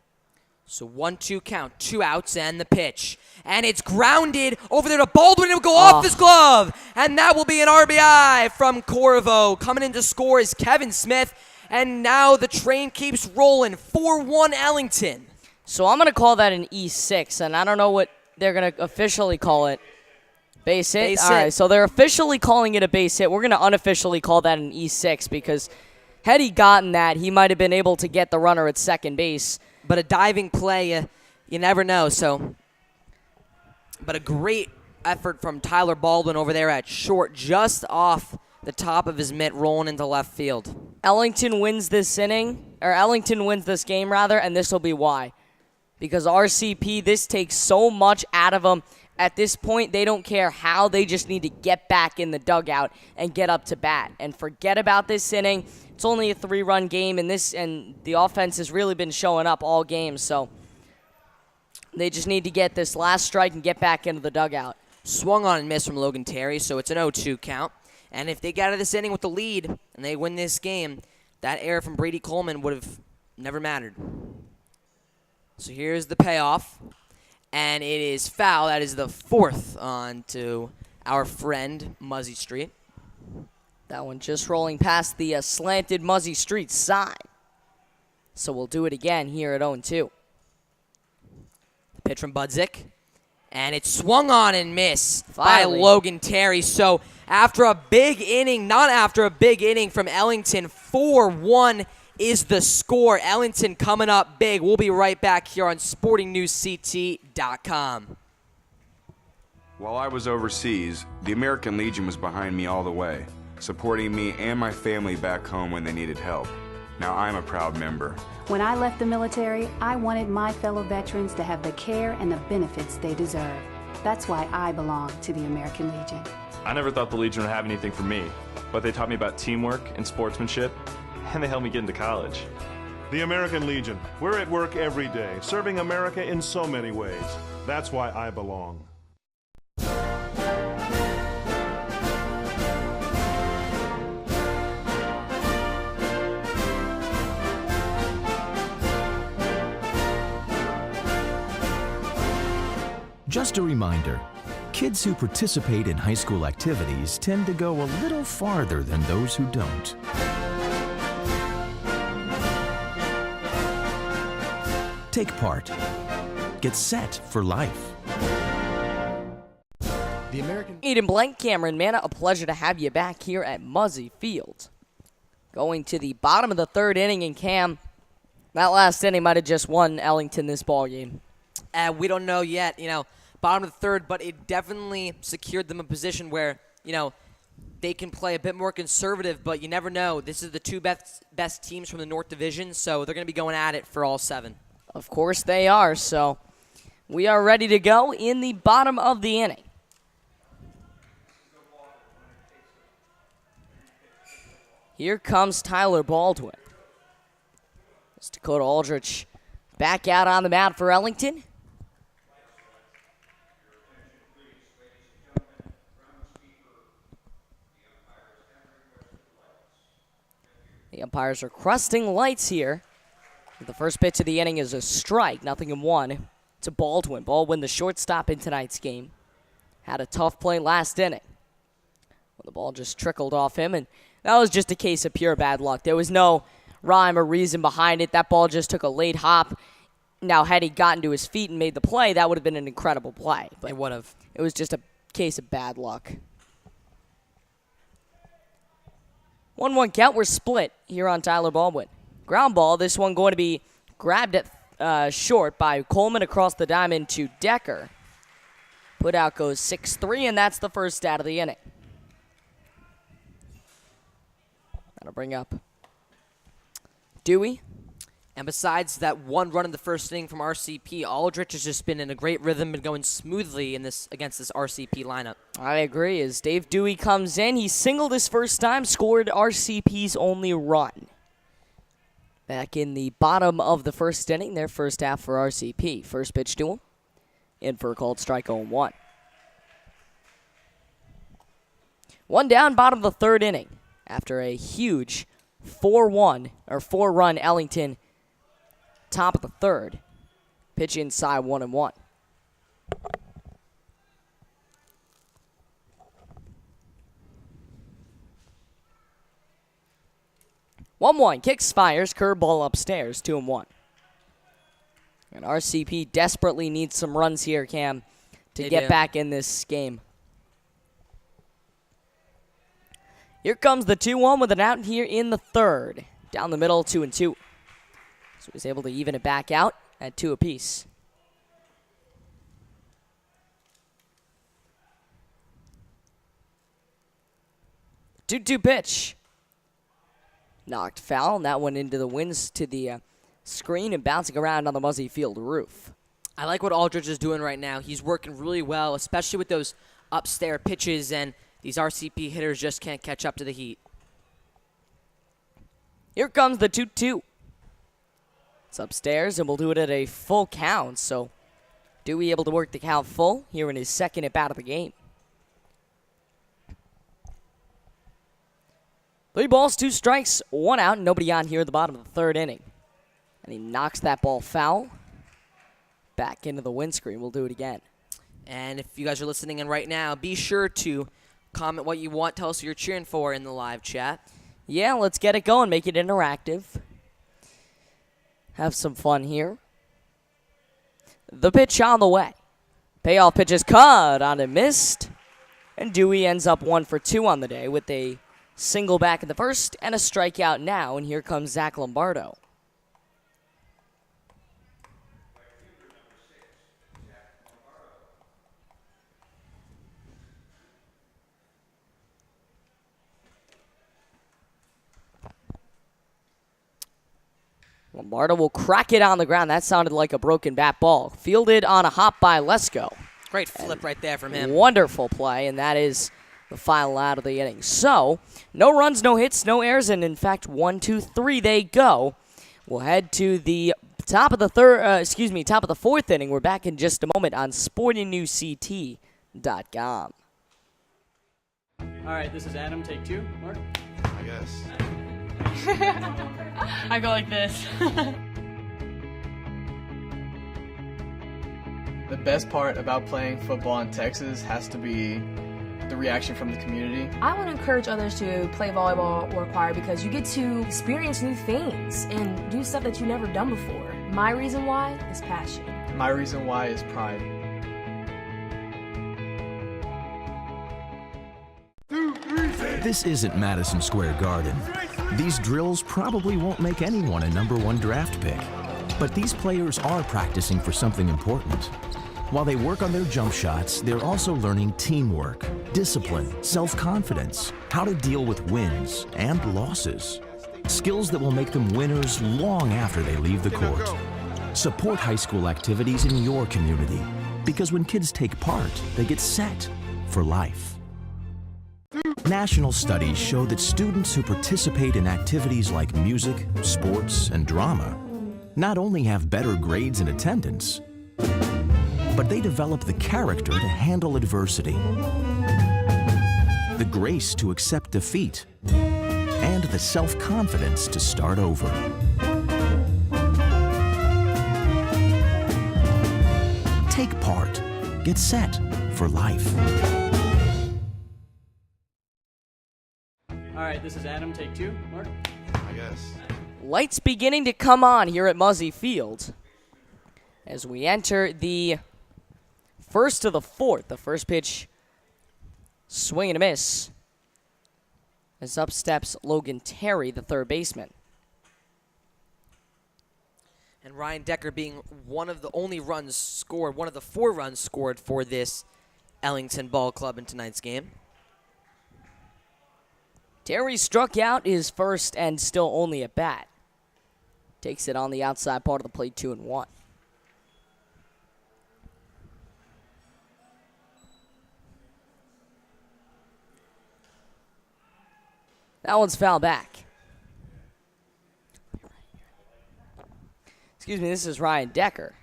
So 1-2 count, 2 outs, and the pitch. And it's grounded over there to Baldwin. It will go off his glove. And that will be an RBI from Corvo. Coming in to score is Kevin Smith. And now the train keeps rolling. 4-1 Ellington. So I'm going to call that an E6. And I don't know what they're going to officially call it. Base hit? Base All hit. right, so they're officially calling it a base hit. We're going to unofficially call that an E6 because had he gotten that, he might have been able to get the runner at second base. But a diving play, you never know. So, but a great effort from Tyler Baldwin over there at short, just off the top of his mitt, rolling into left field. Ellington wins this game, and this will be why. Because RCP, this takes so much out of them. At this point, they don't care how. They just need to get back in the dugout and get up to bat. And forget about this inning. It's only a 3-run game, and the offense has really been showing up all game. So they just need to get this last strike and get back into the dugout. Swung on and missed from Logan Terry, so it's an 0-2 count. And if they get out of this inning with the lead and they win this game, that error from Brady Coleman would have never mattered. So here's the payoff. And it is foul. That is the 4th on to our friend, Muzzy Street. That one just rolling past the slanted Muzzy Street sign. So we'll do it again here at 0-2. Pitch from Budzik. And it's swung on and missed Finally. by Logan Terry. So after a big inning, not after a big inning from Ellington, 4-1 is the score. Ellington coming up big. We'll be right back here on SportingNewsCT.com. While I was overseas, the American Legion was behind me all the way, supporting me and my family back home when they needed help. Now I'm a proud member. When I left the military, I wanted my fellow veterans to have the care and the benefits they deserve. That's why I belong to the American Legion. I never thought the Legion would have anything for me, but they taught me about teamwork and sportsmanship, and they helped me get into college. The American Legion. We're at work every day, serving America in so many ways. That's why I belong. Just a reminder, kids who participate in high school activities tend to go a little farther than those who don't. Take part. Get set for life. The American... Aiden Blank, Cameron Manna, a pleasure to have you back here at Muzzy Field. Going to the bottom of the third inning, and Cam, that last inning might have just won Ellington this ballgame. We don't know yet, bottom of the third, but it definitely secured them a position where, they can play a bit more conservative, but you never know. This is the two best teams from the North Division, so they're going to be going at it for all 7. Of course they are, so we are ready to go in the bottom of the inning. Here comes Tyler Baldwin. It's Dakota Aldrich back out on the mound for Ellington. The umpires are crusting lights here. The first pitch of the inning is a strike, 0-1 to Baldwin. Baldwin, the shortstop in tonight's game, had a tough play last inning. Well, the ball just trickled off him, and that was just a case of pure bad luck. There was no rhyme or reason behind it. That ball just took a late hop. Now, had he gotten to his feet and made the play, that would have been an incredible play. But it would have. It was just a case of bad luck. 1-1 count. We're split here on Tyler Baldwin. Ground ball, this one going to be grabbed at short by Coleman across the diamond to Decker. Put out goes 6-3, and that's the first out of the inning. That'll bring up Dewey. And besides that one run in the first inning from RCP, Aldrich has just been in a great rhythm and going smoothly against this RCP lineup. I agree. As Dave Dewey comes in, he singled his first time, scored RCP's only run. Back in the bottom of the first inning, their first half for RCP. First pitch to him, in for a called strike 0-1. One down, bottom of the third inning, after a huge 4-run Ellington top of the third. Pitch inside 1-1. One, kicks, fires, curveball upstairs, 2-1. And RCP desperately needs some runs here, Cam, to get back in this game. Here comes the 2-1 with an out here in the third. Down the middle, 2-2. So he's able to even it back out at 2 apiece. Two pitch. Knocked foul, and that went into the winds to the screen and bouncing around on the Muzzy Field roof. I like what Aldrich is doing right now. He's working really well, especially with those upstairs pitches, and these RCP hitters just can't catch up to the heat. Here comes the 2-2. It's upstairs, and we'll do it at a full count, so Dewey able to work the count full here in his second at-bat of the game. 3 balls, 2 strikes, 1 out, nobody on here at the bottom of the third inning. And he knocks that ball foul back into the windscreen. We'll do it again. And if you guys are listening in right now, be sure to comment what you want. Tell us who you're cheering for in the live chat. Yeah, let's get it going. Make it interactive. Have some fun here. The pitch on the way. Payoff pitch is cut on and missed. And Dewey ends up 1 for 2 on the day with a single back in the first and a strikeout now. And here comes Zach Lombardo. Lombardo will crack it on the ground. That sounded like a broken bat ball. Fielded on a hop by Lesko. Great flip right there from him. Wonderful play, and that is the final out of the inning. So, no runs, no hits, no errors, and in fact, 1, 2, 3 they go. We'll head to the top of the fourth inning. We're back in just a moment on SportingNewsCT.com. All right, this is Adam. Take 2. Mark? I guess. I go like this. The best part about playing football in Texas has to be the reaction from the community. I want to encourage others to play volleyball or choir because you get to experience new things and do stuff that you've never done before. My reason why is passion. My reason why is pride. This isn't Madison Square Garden. These drills probably won't make anyone a #1 draft pick. But these players are practicing for something important. While they work on their jump shots, they're also learning teamwork, discipline, self-confidence, how to deal with wins and losses. Skills that will make them winners long after they leave the court. Support high school activities in your community, because when kids take part, they get set for life. National studies show that students who participate in activities like music, sports, and drama not only have better grades and attendance, but they develop the character to handle adversity, the grace to accept defeat, and the self-confidence to start over. Take part. Get set for life. All right, this is Adam. Take 2. Mark? I guess. Lights beginning to come on here at Muzzy Field as we enter the first of the fourth. The first pitch, swing and a miss, as up steps Logan Terry, the third baseman. And Ryan Decker being one of the only runs scored, one of the 4 runs scored for this Ellington ball club in tonight's game. Terry struck out his first and still only at bat. Takes it on the outside part of the plate, 2-1. That one's foul back. Excuse me, this is Ryan Decker.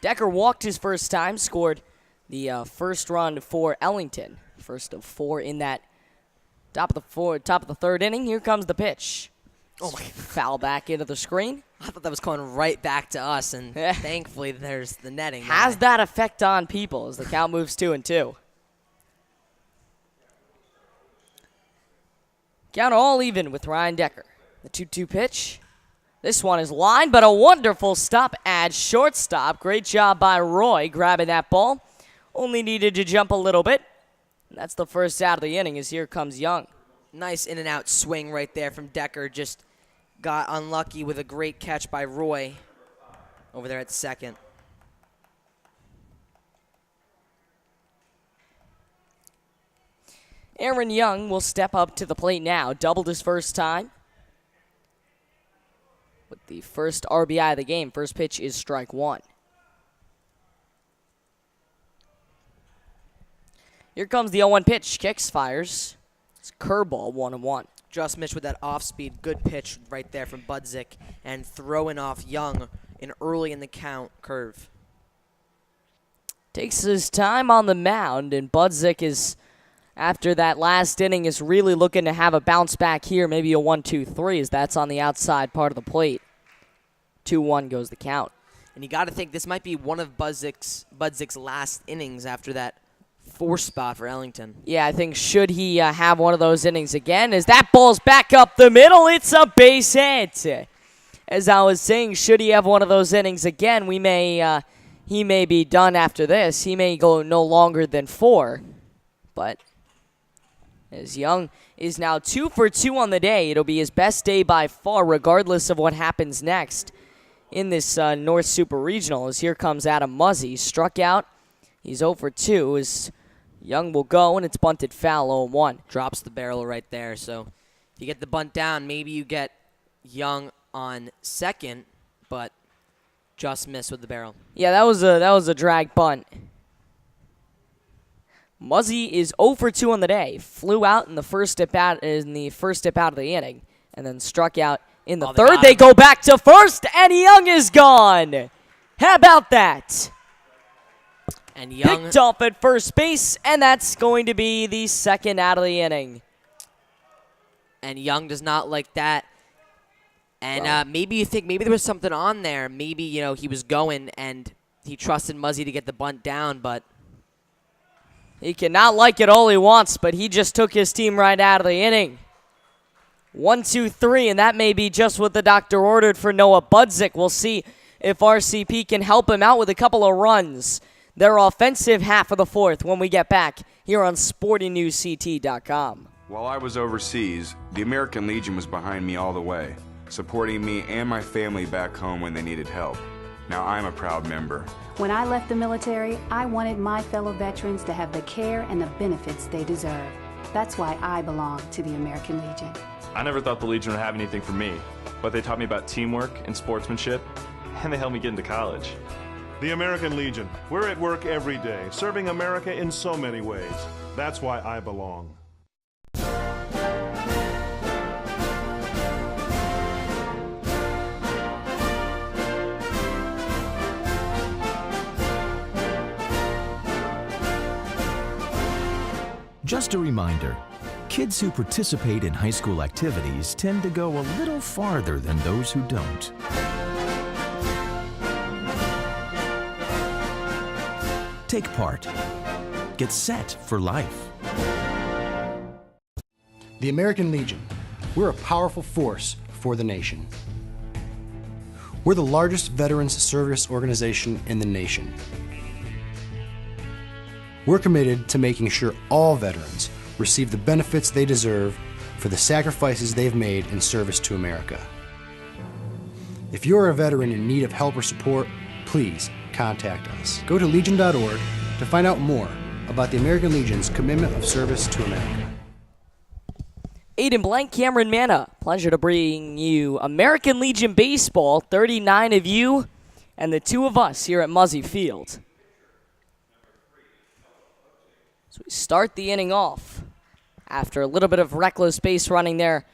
Decker walked his first time, scored the first run for Ellington. First of 4 in that top of the third inning. Here comes the pitch. Oh my! Foul back into the screen. I thought that was going right back to us, and thankfully there's the netting. Has that effect on people as the count moves 2-2. Count all even with Ryan Decker. The 2-2 pitch. This one is lined, but a wonderful stop at shortstop. Great job by Roy grabbing that ball. Only needed to jump a little bit. And that's the first out of the inning as here comes Young. Nice in and out swing right there from Decker. Just got unlucky with a great catch by Roy over there at second. Aaron Young will step up to the plate now. Doubled his first time with the first RBI of the game. First pitch is strike 1. Here comes the 0-1 pitch. Kicks, fires. It's curveball, 1-1. Just missed with that off-speed. Good pitch right there from Budzik. And throwing off Young in early in the count curve. Takes his time on the mound, and Budzik is, after that last inning, is really looking to have a bounce back here. Maybe a 1-2-3 as that's on the outside part of the plate. 2-1 goes the count. And you got to think this might be one of Budzik's last innings after that 4 spot for Ellington. Yeah, I think should he have one of those innings again, as that ball's back up the middle, it's a base hit. As I was saying, should he have one of those innings again, he may be done after this. He may go no longer than 4. But as Young is now 2 for 2 on the day, it'll be his best day by far, regardless of what happens next in this North Super Regional. As here comes Adam Muzzy, struck out. He's 0 for 2 as Young will go, and it's bunted foul, 0-1. Drops the barrel right there. So if you get the bunt down, maybe you get Young on second, but just missed with the barrel. Yeah, that was a drag bunt. Muzzy is 0 for 2 on the day. Flew out in the first dip out of the inning, and then struck out in the third. They go back to first, and Young is gone. How about that? And Young picked off at first base, and that's going to be the second out of the inning. And Young does not like that. And maybe you think maybe there was something on there. Maybe, he was going and he trusted Muzzy to get the bunt down, but he cannot like it all he wants, but he just took his team right out of the inning. 1, 2, 3, and that may be just what the doctor ordered for Noah Budzik. We'll see if RCP can help him out with a couple of runs. Their offensive half of the fourth when we get back here on SportingNewsCT.com. While I was overseas, the American Legion was behind me all the way, supporting me and my family back home when they needed help. Now I'm a proud member. When I left the military, I wanted my fellow veterans to have the care and the benefits they deserve. That's why I belong to the American Legion. I never thought the Legion would have anything for me, but they taught me about teamwork and sportsmanship, and they helped me get into college. The American Legion. We're at work every day, serving America in so many ways. That's why I belong. Just a reminder, kids who participate in high school activities tend to go a little farther than those who don't. Take part. Get set for life. The American Legion. We're a powerful force for the nation. We're the largest veterans service organization in the nation. We're committed to making sure all veterans receive the benefits they deserve for the sacrifices they've made in service to America. If you're a veteran in need of help or support, please contact us. Go to legion.org to find out more about the American Legion's commitment of service to America. Aiden Blank, Cameron Manna, pleasure to bring you American Legion Baseball, 39 of you and the 2 of us here at Muzzy Field. So we start the inning off after a little bit of reckless base running there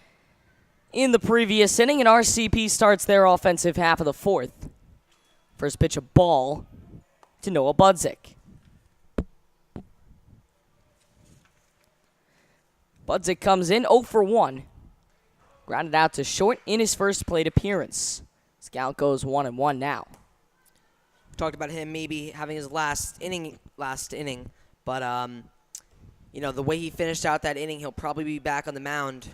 in the previous inning, and RCP starts their offensive half of the fourth. First pitch, a ball to Noah Budzik. Budzik comes in 0 for 1. Grounded out to short in his first plate appearance. Scout goes 1-1 now. Talked about him maybe having his last inning, but the way he finished out that inning, he'll probably be back on the mound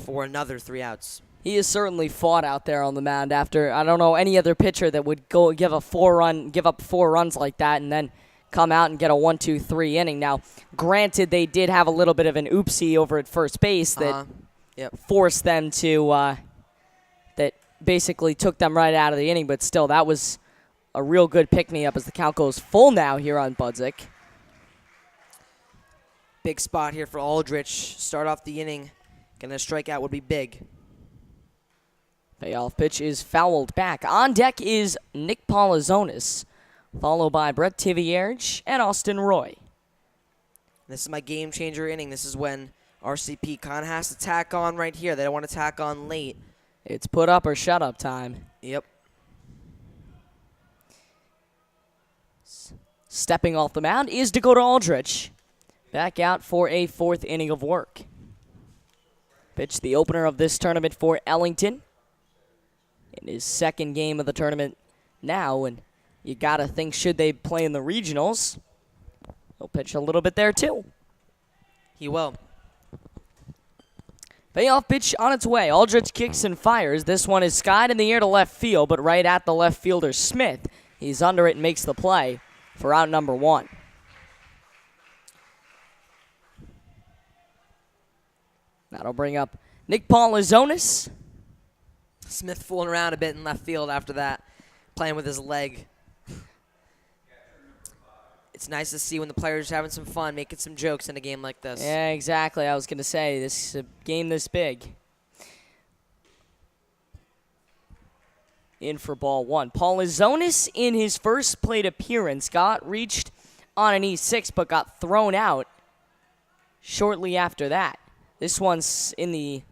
for another 3 outs. He has certainly fought out there on the mound after, I don't know, any other pitcher that would go give up 4 runs like that and then come out and get a 1-2-3 inning. Now, granted, they did have a little bit of an oopsie over at first base that forced them to, that basically took them right out of the inning, but still, that was a real good pick-me-up as the count goes full now here on Budzik. Big spot here for Aldrich. Start off the inning. Gonna strike out would be big. Payoff pitch is fouled back. On deck is Nick Polizonis, followed by Brett Tivierge and Austin Roy. This is my game-changer inning. This is when RCP kind of has to tack on right here. They don't want to tack on late. It's put up or shut up time. Yep. Stepping off the mound is Dakota Aldrich. Back out for a 4th inning of work. Pitch the opener of this tournament for Ellington. In his 2nd game of the tournament now, and you got to think, should they play in the regionals, he'll pitch a little bit there too. He will. Payoff pitch on its way. Aldrich kicks and fires. This one is skied in the air to left field, but right at the left fielder, Smith. He's under it and makes the play for out number 1. That'll bring up Nick Polizonis. Smith fooling around a bit in left field after that, playing with his leg. It's nice to see when the players are having some fun, making some jokes in a game like this. Yeah, exactly. I was going to say, this is a game this big. In for ball 1. Polizonis, in his first plate appearance, reached on an E6, but got thrown out shortly after that. This one's in the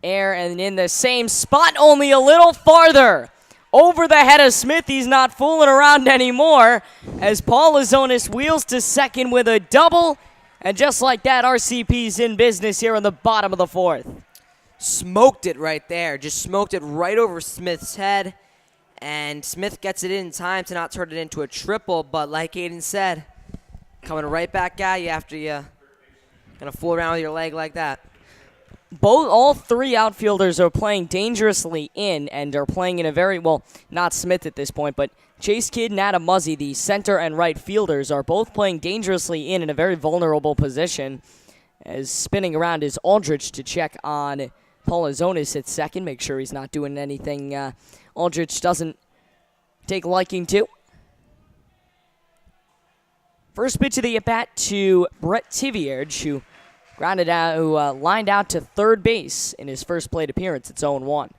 air and in the same spot, only a little farther. Over the head of Smith. He's not fooling around anymore as Paul Azonis wheels to second with a double. And just like that, RCP's in business here in the bottom of the fourth. Smoked it right there. Just smoked it right over Smith's head. And Smith gets it in time to not turn it into a triple. But like Aiden said, coming right back at you after you gonna fool around with your leg like that. All three outfielders are playing dangerously in and are playing in a very, well, not Smith at this point, but Chase Kidd and Adam Muzzy, the center and right fielders, are both playing dangerously in a very vulnerable position. As spinning around is Aldrich to check on Paul Azonis at second, make sure he's not doing anything Aldrich doesn't take liking to. First pitch of the at-bat to Brett Tivierge, who lined out to third base in his first plate appearance. It's 0-1.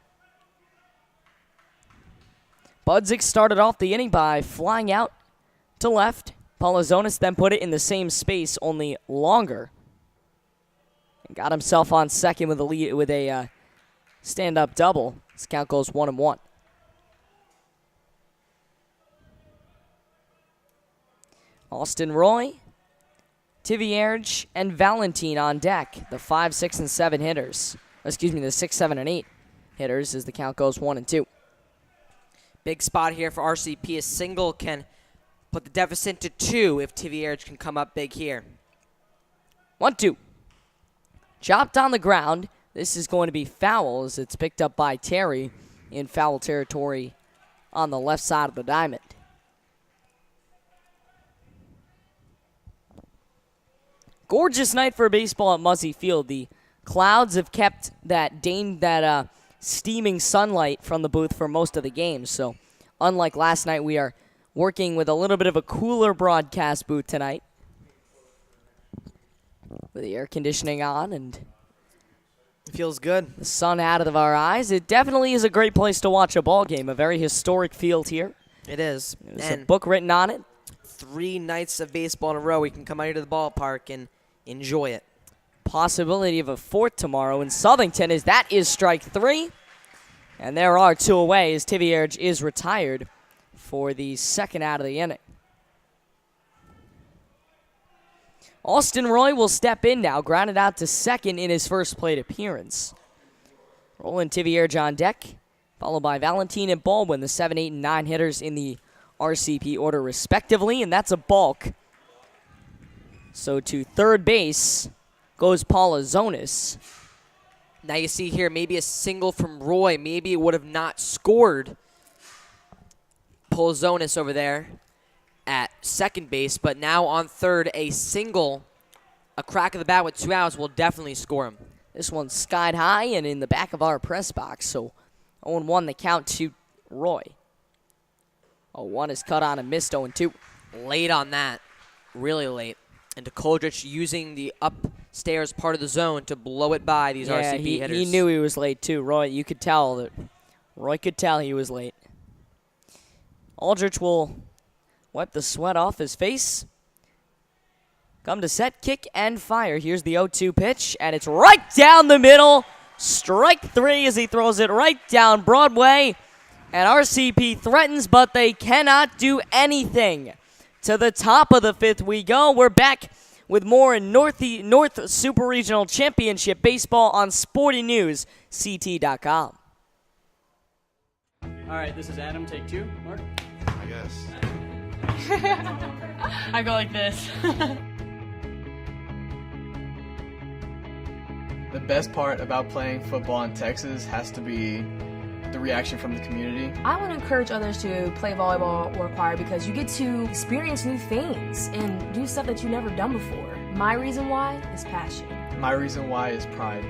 Budzik started off the inning by flying out to left. Paul Azonis then put it in the same space, only longer. And got himself on second with a stand-up double. This count goes 1-1. Austin Roy, Tivierge, and Valentine on deck. The 5, 6, and 7 hitters. Excuse me, the 6, 7, and 8 hitters as the count goes 1-2. Big spot here for RCP. A single can put the deficit to 2 if Tivierge can come up big here. 1-2. Chopped on the ground. This is going to be foul as it's picked up by Terry in foul territory on the left side of the diamond. Gorgeous night for baseball at Muzzy Field. The clouds have kept that steaming sunlight from the booth for most of the game. So unlike last night, we are working with a little bit of a cooler broadcast booth tonight with the air conditioning on and it feels good. The sun out of our eyes. It definitely is a great place to watch a ball game. A very historic field here. It is. There's a book written on it. 3 nights of baseball in a row. We can come out here to the ballpark and enjoy it. Possibility of a 4th tomorrow in Southington as that is strike 3. And there are 2 away as Tivierge is retired for the second out of the inning. Austin Roy will step in now, grounded out to second in his first plate appearance. Roland Tivierge on deck, followed by Valentine and Baldwin, the 7, 8, and 9 hitters in the RCP order respectively, and that's a balk. So to third base goes Paul Azonis. Now you see here maybe a single from Roy. Maybe it would have not scored Paul Azonis over there at second base, but now on third, a single, a crack of the bat with 2 outs will definitely score him. This one's skied high and in the back of our press box, so 0-1 the count to Roy. 0-1 is cut on and missed 0-2. Late on that, really late. And Koldrich using the upstairs part of the zone to blow it by these RCP hitters. He knew he was late too. Roy, you could tell that. Roy could tell he was late. Aldrich will wipe the sweat off his face. Come to set, kick, and fire. Here's the 0-2 pitch, and it's right down the middle. Strike 3 as he throws it right down Broadway. And RCP threatens, but they cannot do anything. To the top of the 5th we go. We're back with more in North Super Regional Championship Baseball on SportingNewsCT.com. All right, this is Adam. Take 2. Mark? I guess. I go like this. The best part about playing football in Texas has to be the reaction from the community. I want to encourage others to play volleyball or choir because you get to experience new things and do stuff that you've never done before. My reason why is passion. My reason why is pride.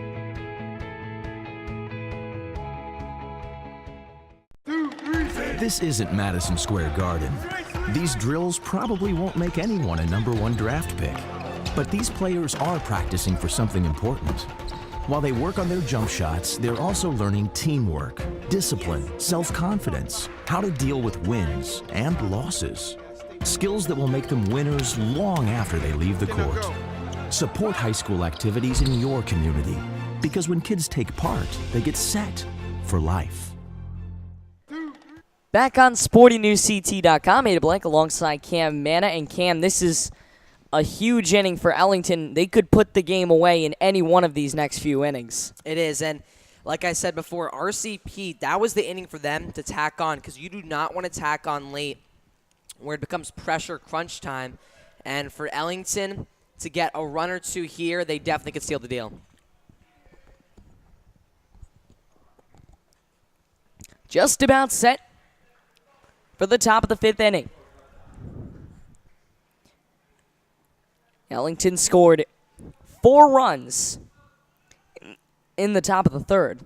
This isn't Madison Square Garden. These drills probably won't make anyone a #1 draft pick. But these players are practicing for something important. While they work on their jump shots, they're also learning teamwork, discipline, self-confidence, how to deal with wins and losses. skills that will make them winners long after they leave the court. Support high school activities in your community, because when kids take part, they get set for life. Back on SportingNewsCT.com, Ada Blank alongside Cam Mana. And Cam, this is a huge inning for Ellington. They could put the game away in any one of these next few innings. It is, and like I said before, RCP, that was the inning for them to tack on, because you do not want to tack on late where it becomes pressure crunch time. And for Ellington to get a run or two here, they definitely could seal the deal. Just about set for the top of the 5th inning. Ellington scored 4 runs in the top of the 3rd.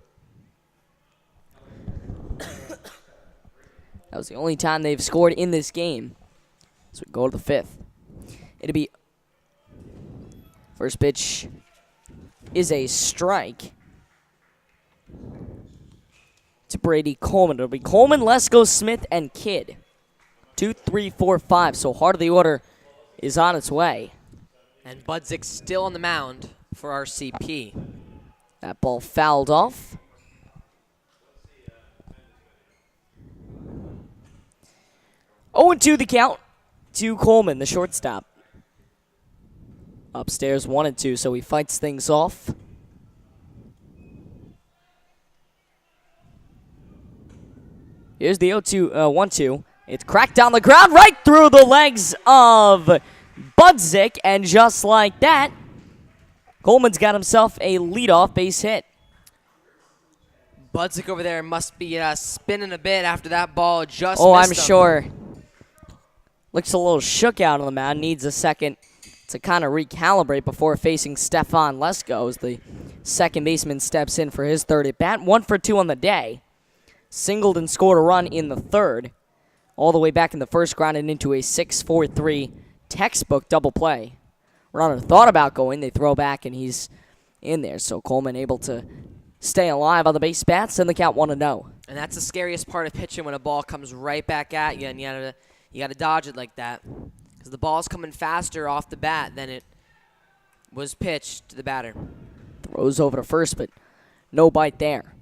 That was the only time they've scored in this game. So we go to the 5th. It'll be first pitch is a strike to Brady Coleman. It'll be Coleman, Lesko, Smith, and Kidd. 2, 3, 4, 5. So heart of the order is on its way. And Budzik still on the mound for RCP. That ball fouled off. Oh, and 2 the count to Coleman, the shortstop. Upstairs 1 and 2, so he fights things off. Here's the 1-2. It's cracked down the ground right through the legs of Budzik, and just like that, Coleman's got himself a leadoff base hit. Budzik over there must be spinning a bit after that ball just Oh, missed I'm him. sure. Looks a little shook out on the mound. Needs a second to kind of recalibrate before facing Stefan Lesko as the second baseman steps in for his 3rd at bat. 1 for 2 on the day. Singled and scored a run in the 3rd. All the way back in the 1st, grounded into a 6-4-3 textbook double play. Runner thought about going. They throw back, and he's in there. So Coleman able to stay alive on the base bats, and the count 1-0. And that's the scariest part of pitching, when a ball comes right back at you, and you gotta dodge it like that, because the ball's coming faster off the bat than it was pitched to the batter. Throws over to first, but no bite there.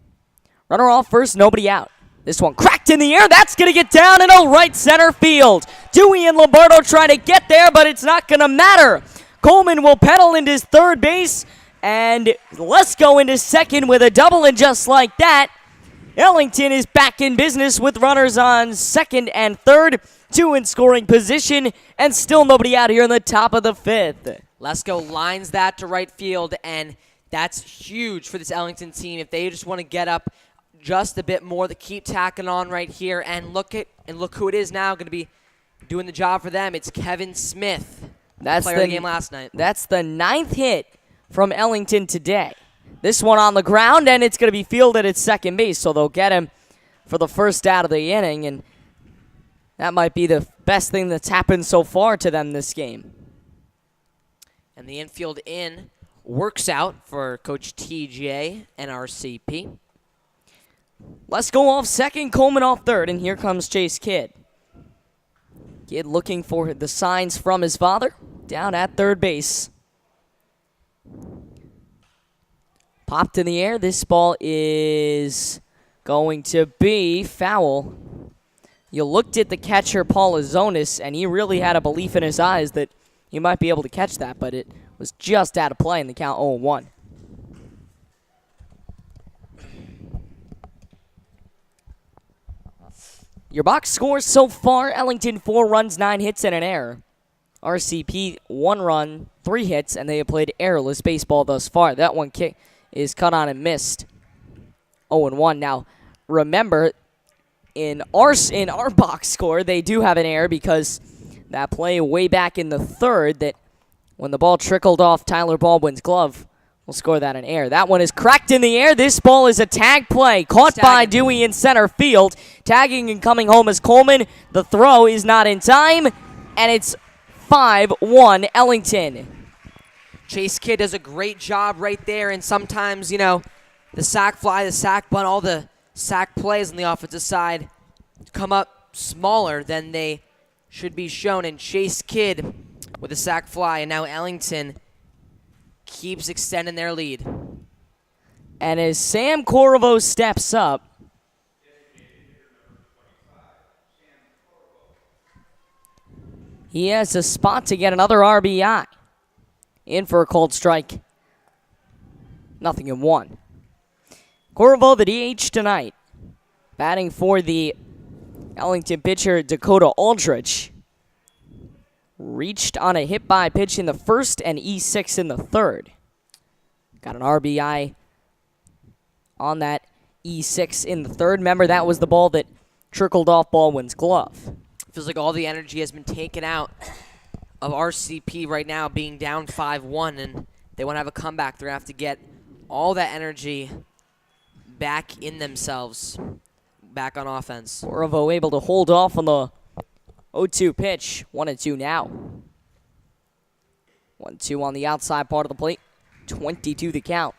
Runner off first, nobody out. This one cracked in the air. That's going to get down into right center field. Dewey and Lombardo try to get there, but it's not going to matter. Coleman will pedal into his 3rd base, and let's go into 2nd with a double, and just like that, Ellington is back in business with runners on 2nd and 3rd. 2 in scoring position, and still nobody out here in the top of the 5th. Lesko lines that to right field, and that's huge for this Ellington team. If they just want to get up just a bit more, to keep tacking on right here, and look who it is now going to be doing the job for them. It's Kevin Smith, player of the game last night. That's the 9th hit from Ellington today. This one on the ground, and it's going to be fielded at second base, so they'll get him for the first out of the inning, and that might be the best thing that's happened so far to them this game. And the infield in works out for Coach TJ and RCP. Let's go off second, Coleman off 3rd, and here comes Chase Kidd. Kidd looking for the signs from his father down at 3rd base. Popped in the air. This ball is going to be foul. You looked at the catcher, Paul Azonis, and he really had a belief in his eyes that he might be able to catch that, but it was just out of play in the count 0-1. Your box scores so far: Ellington 4 runs, 9 hits, and an error. RCP 1 run, 3 hits, and they have played errorless baseball thus far. That one kick is cut on and missed. 0-1. Now, remember, in our box score, they do have an error because that play way back in the 3rd, that when the ball trickled off Tyler Baldwin's glove, we'll score that an error. That one is cracked in the air. This ball is a tag play. Caught by Dewey in center field. Tagging and coming home is Coleman. The throw is not in time, and it's 5-1 Ellington. Chase Kidd does a great job right there, and sometimes, the sack fly, the sack bunt, all the sack plays on the offensive side come up smaller than they should be shown, and Chase Kidd with a sac fly, and now Ellington keeps extending their lead. And as Sam Corvo steps up, he has a spot to get another RBI. In for a cold strike. 0-1. Corvo, the DH tonight. Batting for the Ellington pitcher, Dakota Aldrich. Reached on a hit-by pitch in the first and E6 in the third. Got an RBI on that E6 in the third. Remember, that was the ball that trickled off Baldwin's glove. Feels like all the energy has been taken out of RCP right now, being down 5-1, and they want to have a comeback. They're going to have to get all that energy back in themselves, back on offense. Corvo able to hold off on the 0-2 pitch. 1-2 now. 1-2 on the outside part of the plate. 22 the count.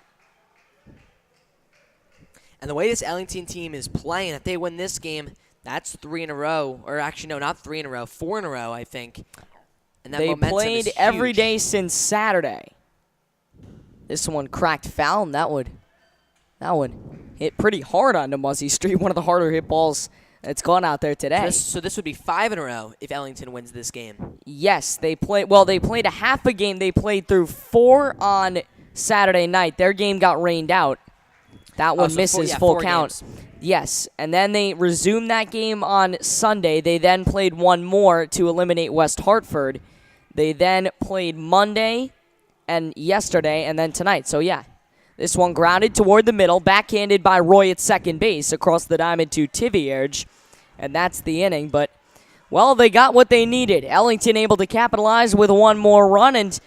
And the way this Ellington team is playing, if they win this game, that's 3 in a row. Or actually, no, not 3 in a row. 4 in a row, I think. And that they momentum played is every huge. day since Saturday. This one cracked foul, and that would hit pretty hard onto Muzzy Street. One of the harder hit balls that's gone out there today. So this would be 5 in a row if Ellington wins this game. Yes, they played a half a game. They played through 4 on Saturday night. Their game got rained out. That one misses full count. Games. Yes, and then they resumed that game on Sunday. They then played one more to eliminate West Hartford. They then played Monday and yesterday and then tonight. So, yeah, this one grounded toward the middle, backhanded by Roy at second base across the diamond to Tivierge, and that's the inning. But, well, they got what they needed. Ellington able to capitalize with one more run, and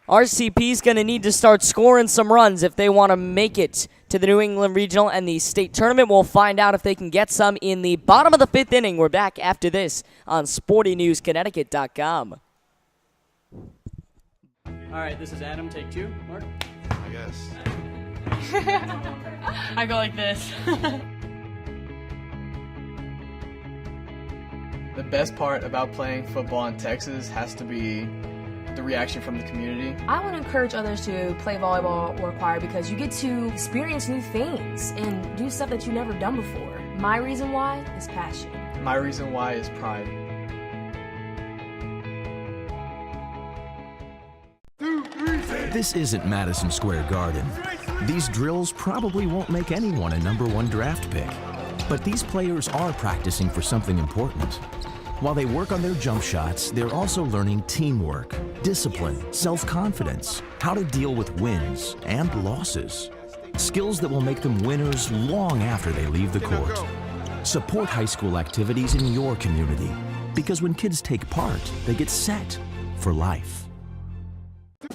RCP's going to need to start scoring some runs if they want to make it to the New England Regional and the state tournament. We'll find out if they can get some in the bottom of the 5th inning. We're back after this on SportingNewsConnecticut.com. All right, this is Adam. Take 2. Mark? I guess. I go like this. The best part about playing football in Texas has to be the reaction from the community. I want to encourage others to play volleyball or choir because you get to experience new things and do stuff that you've never done before. My reason why is passion. My reason why is pride. This isn't Madison Square Garden. These drills probably won't make anyone a #1 draft pick. But these players are practicing for something important. While they work on their jump shots, they're also learning teamwork, discipline, self-confidence, how to deal with wins and losses. Skills that will make them winners long after they leave the court. Support high school activities in your community, because when kids take part, they get set for life.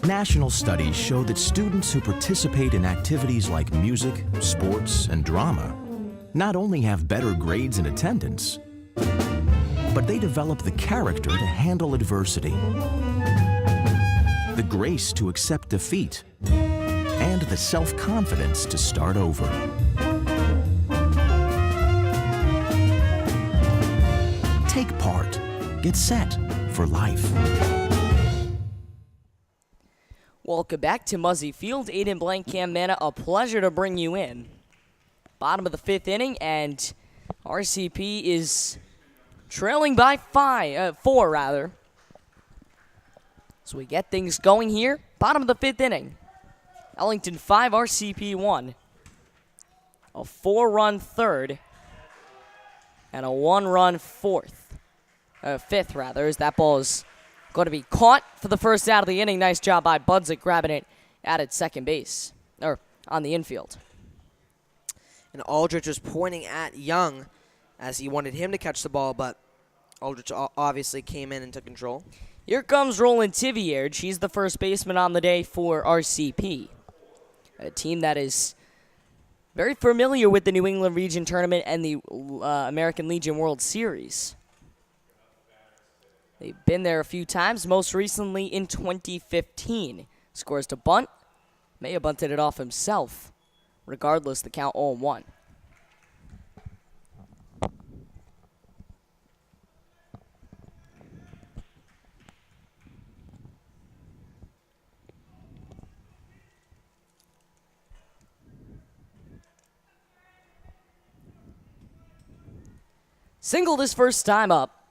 National studies show that students who participate in activities like music, sports, and drama not only have better grades and attendance, but they develop the character to handle adversity, the grace to accept defeat, and the self-confidence to start over. Take part. Get set for life. Welcome back to Muzzy Field. Aiden Blank, Cam Manna, a pleasure to bring you in. Bottom of the 5th inning, and RCP is trailing by 4. So we get things going here. Bottom of the 5th inning. Ellington 5, RCP 1. A 4-run third and a 1-run 5th, as that ball is going to be caught for the first out of the inning. Nice job by Budzik grabbing it at second base, or on the infield. And Aldrich was pointing at Young as he wanted him to catch the ball, but Aldrich obviously came in and took control. Here comes Roland Tivierge. He's the first baseman on the day for RCP, a team that is very familiar with the New England Region Tournament and the American Legion World Series. They've been there a few times, most recently in 2015. Scores to bunt. May have bunted it off himself. Regardless, the count 0-1. Singled his first time up.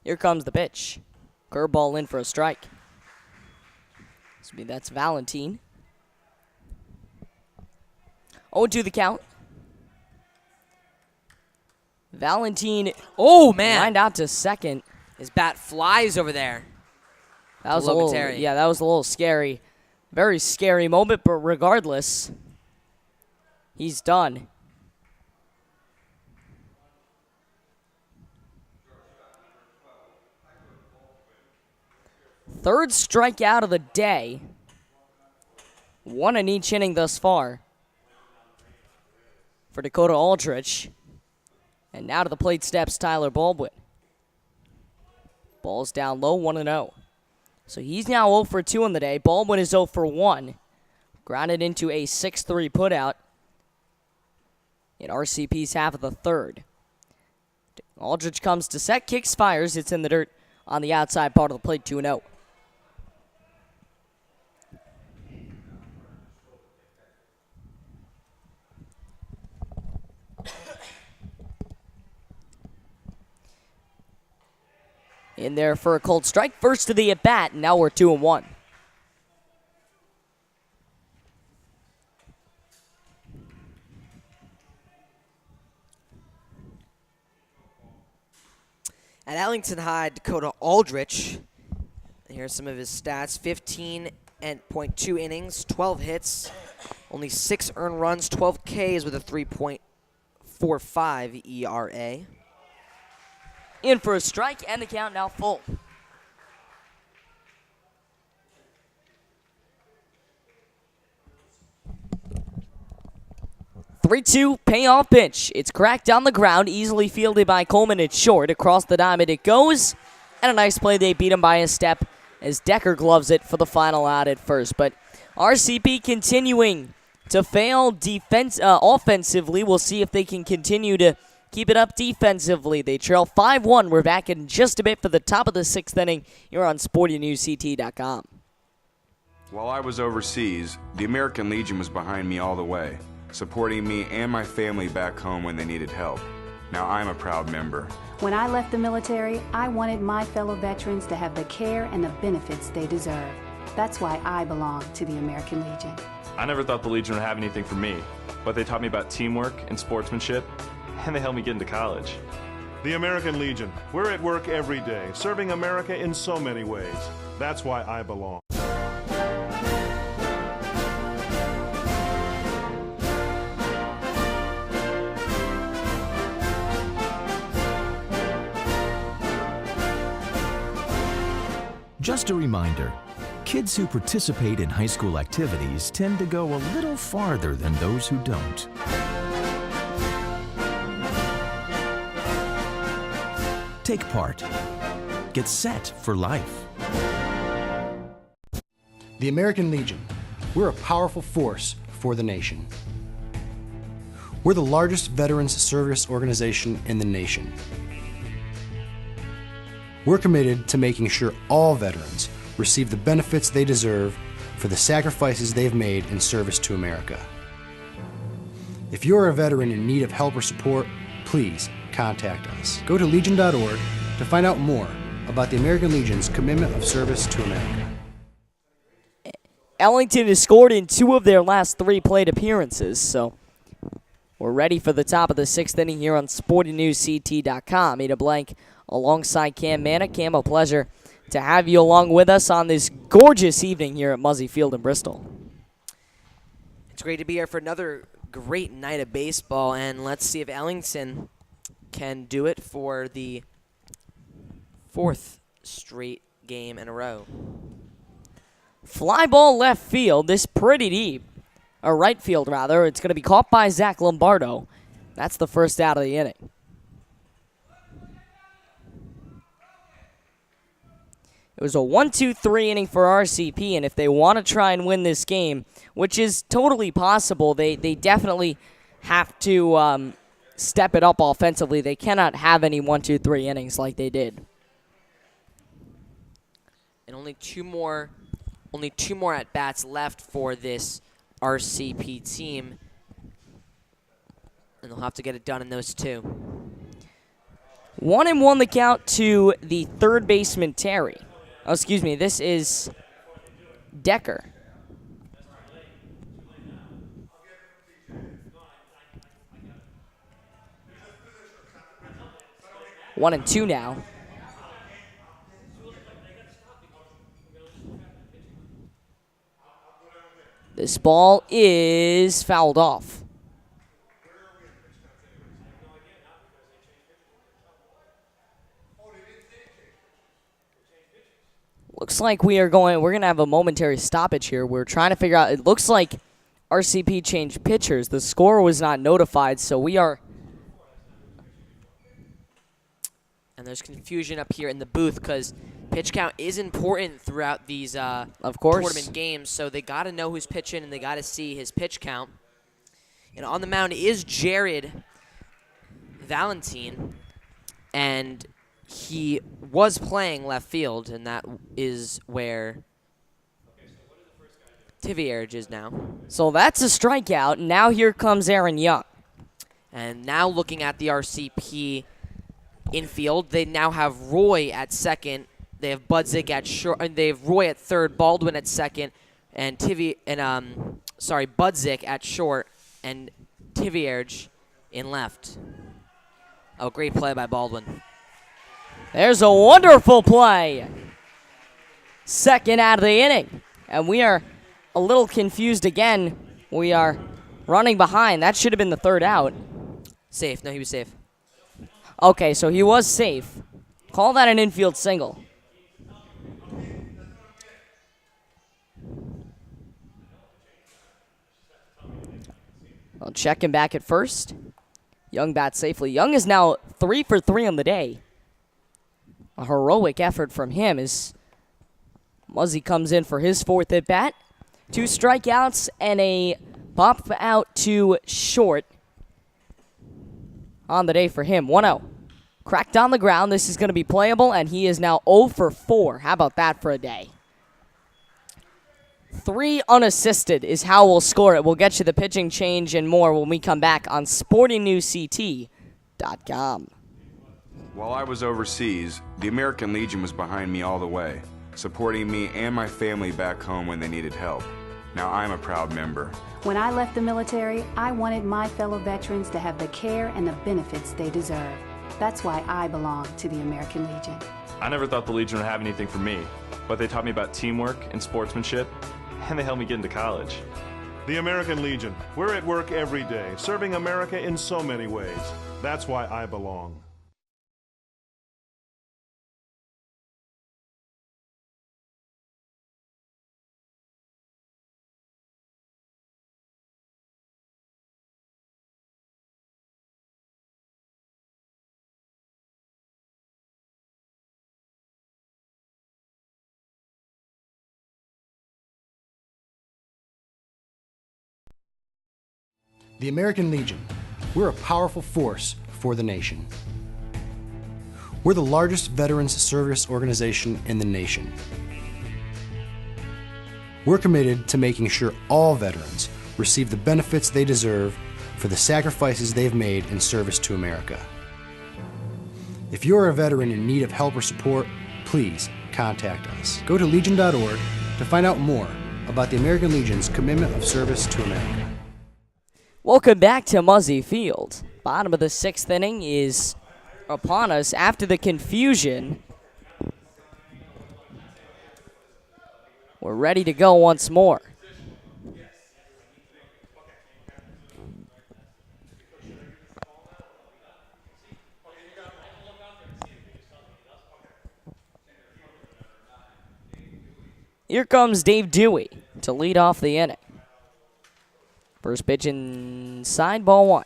Here comes the pitch. Curveball in for a strike. That's Valentin. 0-2 the count. Valentin. Oh, man. Lined out to second. His bat flies over there. That was a little, that was a little scary. Very scary moment, but regardless, he's done. Third strikeout of the day. One in each inning thus far for Dakota Aldrich. And now to the plate steps Tyler Baldwin. Ball's down low, 1-0. So he's now 0 for 2 on the day. Baldwin is 0 for 1. Grounded into a 6-3 putout in RCP's half of the third. Aldrich comes to set, kicks, fires. It's in the dirt on the outside part of the plate, 2-0. In there for a cold strike. First to the at-bat, and now we're 2-1. At Ellington High, Dakota Aldrich. Here's some of his stats. 15.2 innings, 12 hits, only 6 earned runs, 12 Ks with a 3.45 ERA. In for a strike, and the count now full. Three-two payoff pitch. It's cracked on the ground, easily fielded by Coleman. It's short. Across the diamond it goes. And a nice play. They beat him by a step as Decker gloves it for the final out at first. But RCP continuing to fail offensively. We'll see if they can continue to keep it up defensively. They trail 5-1. We're back in just a bit for the top of the 6th inning here on SportingNewsCT.com. While I was overseas, the American Legion was behind me all the way, supporting me and my family back home when they needed help. Now I'm a proud member. When I left the military, I wanted my fellow veterans to have the care and the benefits they deserve. That's why I belong to the American Legion. I never thought the Legion would have anything for me, but they taught me about teamwork and sportsmanship, and they helped me get into college. The American Legion. We're at work every day, serving America in so many ways. That's why I belong. Just a reminder, kids who participate in high school activities tend to go a little farther than those who don't. Take part. Get set for life. The American Legion. We're a powerful force for the nation. We're the largest veterans service organization in the nation. We're committed to making sure all veterans receive the benefits they deserve for the sacrifices they've made in service to America. If you're a veteran in need of help or support, please contact us. Go to legion.org to find out more about the American Legion's commitment of service to America. Ellington has scored in 2 of their last 3 plate appearances, so we're ready for the top of the 6th inning here on SportingNewsCT.com. Ada Blank alongside Cam Manna. Cam, a pleasure to have you along with us on this gorgeous evening here at Muzzy Field in Bristol. It's great to be here for another great night of baseball, and let's see if Ellington can do it for the 4th straight game in a row. Fly ball left field, this pretty deep. Or right field, rather. It's going to be caught by Zach Lombardo. That's the first out of the inning. It was a 1-2-3 inning for RCP, and if they want to try and win this game, which is totally possible, they definitely have to step it up offensively. They cannot have any 1-2-3 innings like they did. And only two more at-bats left for this RCP team, and they'll have to get it done in those 2. 1-1 the count to the third baseman, Terry. Oh, excuse me, this is Decker. One and two now. This ball is fouled off. Looks like we're gonna have a momentary stoppage here. We're trying to figure out, it looks like RCP changed pitchers. The scorer was not notified, so we are. And there's confusion up here in the booth because pitch count is important throughout these of course, tournament games, so they got to know who's pitching and they got to see his pitch count. And on the mound is Jared Valentine, and he was playing left field, and that is where Tivierge is now. So that's a strikeout. Now here comes Aaron Young. And now looking at the RCP infield, they now have Roy at second. They have Budzik at short, and they have Roy at third, Baldwin at second, and Budzik at short, and Tivierge in left. Oh, great play by Baldwin. There's a wonderful play. Second out of the inning. And we are a little confused again. We are running behind. That should have been the third out. Safe. No, he was safe. Okay, so he was safe. Call that an infield single. I'll check him back at first. Young bats safely. Young is now 3 for 3 on the day. A heroic effort from him as Muzzy comes in for his fourth at bat. 2 strikeouts and a pop out to short on the day for him. 1-0. Cracked on the ground. This is going to be playable, and he is now 0 for 4. How about that for a day? 3 unassisted is how we'll score it. We'll get you the pitching change and more when we come back on SportingNewsCT.com. While I was overseas, the American Legion was behind me all the way, supporting me and my family back home when they needed help. Now I'm a proud member. When I left the military, I wanted my fellow veterans to have the care and the benefits they deserve. That's why I belong to the American Legion. I never thought the Legion would have anything for me, but they taught me about teamwork and sportsmanship, and they helped me get into college. The American Legion. We're at work every day, serving America in so many ways. That's why I belong. The American Legion. We're a powerful force for the nation. We're the largest veterans service organization in the nation. We're committed to making sure all veterans receive the benefits they deserve for the sacrifices they've made in service to America. If you're a veteran in need of help or support, please contact us. Go to legion.org to find out more about the American Legion's commitment of service to America. Welcome back to Muzzy Field. Bottom of the 6th inning is upon us after the confusion. We're ready to go once more. Here comes Dave Dewey to lead off the inning. First pitch inside, ball 1.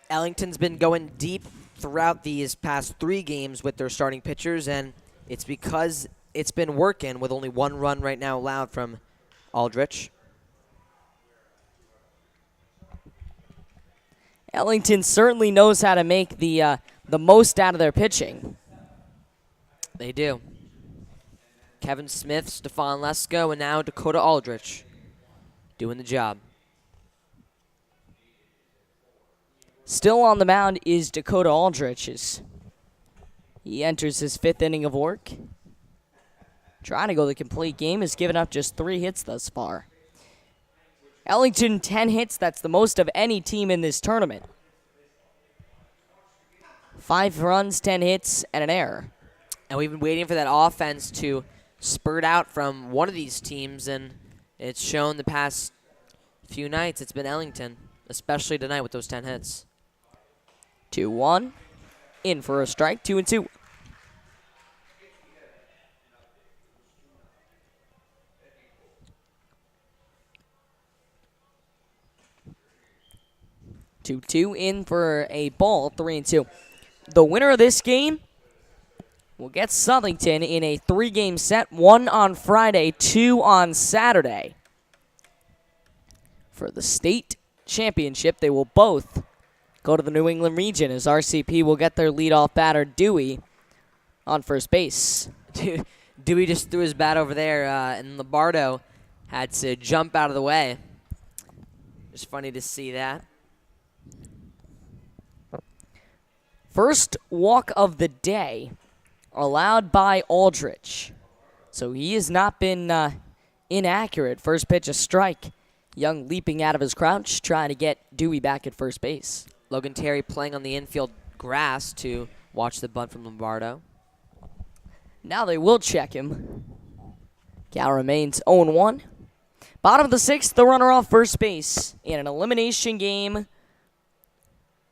Ellington's been going deep throughout these past 3 games with their starting pitchers, and it's because it's been working with only 1 run right now allowed from Aldrich. Ellington certainly knows how to make the most out of their pitching. They do. Kevin Smith, Stefan Lesko, and now Dakota Aldrich doing the job. Still on the mound is Dakota Aldrich. His He enters his 5th inning of work. Trying to go the complete game, has given up just 3 hits thus far. Ellington, 10 hits. That's the most of any team in this tournament. 5 runs, 10 hits, and an error. And we've been waiting for that offense to spurt out from one of these teams, and it's shown the past few nights it's been Ellington, especially tonight with those 10 hits. 2-1. In for a strike, 2-2. In for a ball, 3-2. The winner of this game will get Southington in a 3-game set, 1 on Friday, 2 on Saturday. For the state championship, they will both go to the New England region as RCP will get their leadoff batter, Dewey, on first base. Dewey just threw his bat over there, and Lombardo had to jump out of the way. It's funny to see that. First walk of the day allowed by Aldrich. So he has not been inaccurate. First pitch, a strike. Young leaping out of his crouch, trying to get Dewey back at first base. Logan Terry playing on the infield grass to watch the bunt from Lombardo. Now they will check him. Cal remains 0-1. Bottom of the 6th, the runner off first base in an elimination game,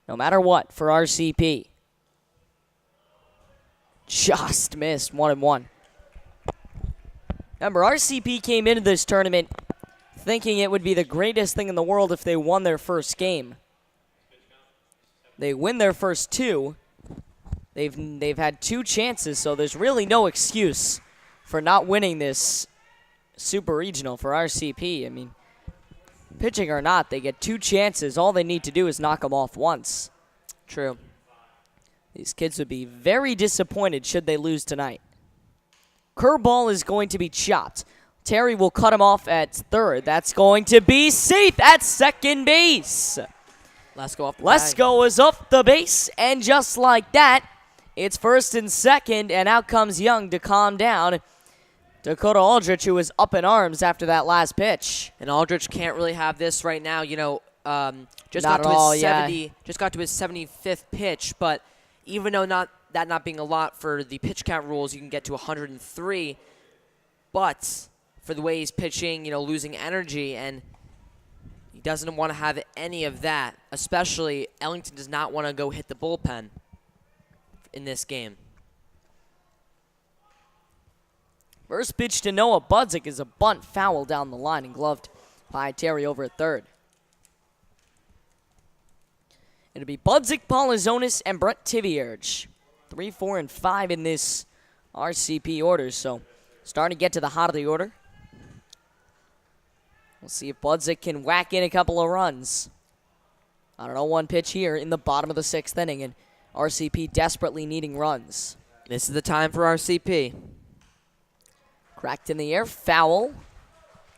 no matter what, for RCP. Just missed, 1-1. Remember, RCP came into this tournament thinking it would be the greatest thing in the world if they won their first game. They win their first 2. They've had 2 chances, so there's really no excuse for not winning this Super Regional for RCP. I mean, pitching or not, they get 2 chances. All they need to do is knock them off once. True. These kids would be very disappointed should they lose tonight. Curveball is going to be chopped. Terry will cut him off at third. That's going to be safe at second base. Lesko is off the base, and just like that, it's first and second, and out comes Young to calm down Dakota Aldrich, who was up in arms after that last pitch. And Aldrich can't really have this right now. You know, just Not got to at all, his yeah. 70. Just got to his 75th pitch, but even though not being a lot for the pitch count rules, you can get to 103. But for the way he's pitching, you know, losing energy, and he doesn't want to have any of that. Especially Ellington does not want to go hit the bullpen in this game. First pitch to Noah Budzik is a bunt foul down the line and gloved by Terry over at third. It'll be Budzik, Polizonis, and Brett Tivierge. 3, 4, and 5 in this RCP order, so starting to get to the hot of the order. We'll see if Budzik can whack in a couple of runs. I don't know, 1 pitch here in the bottom of the 6th inning, and RCP desperately needing runs. This is the time for RCP. Cracked in the air, foul.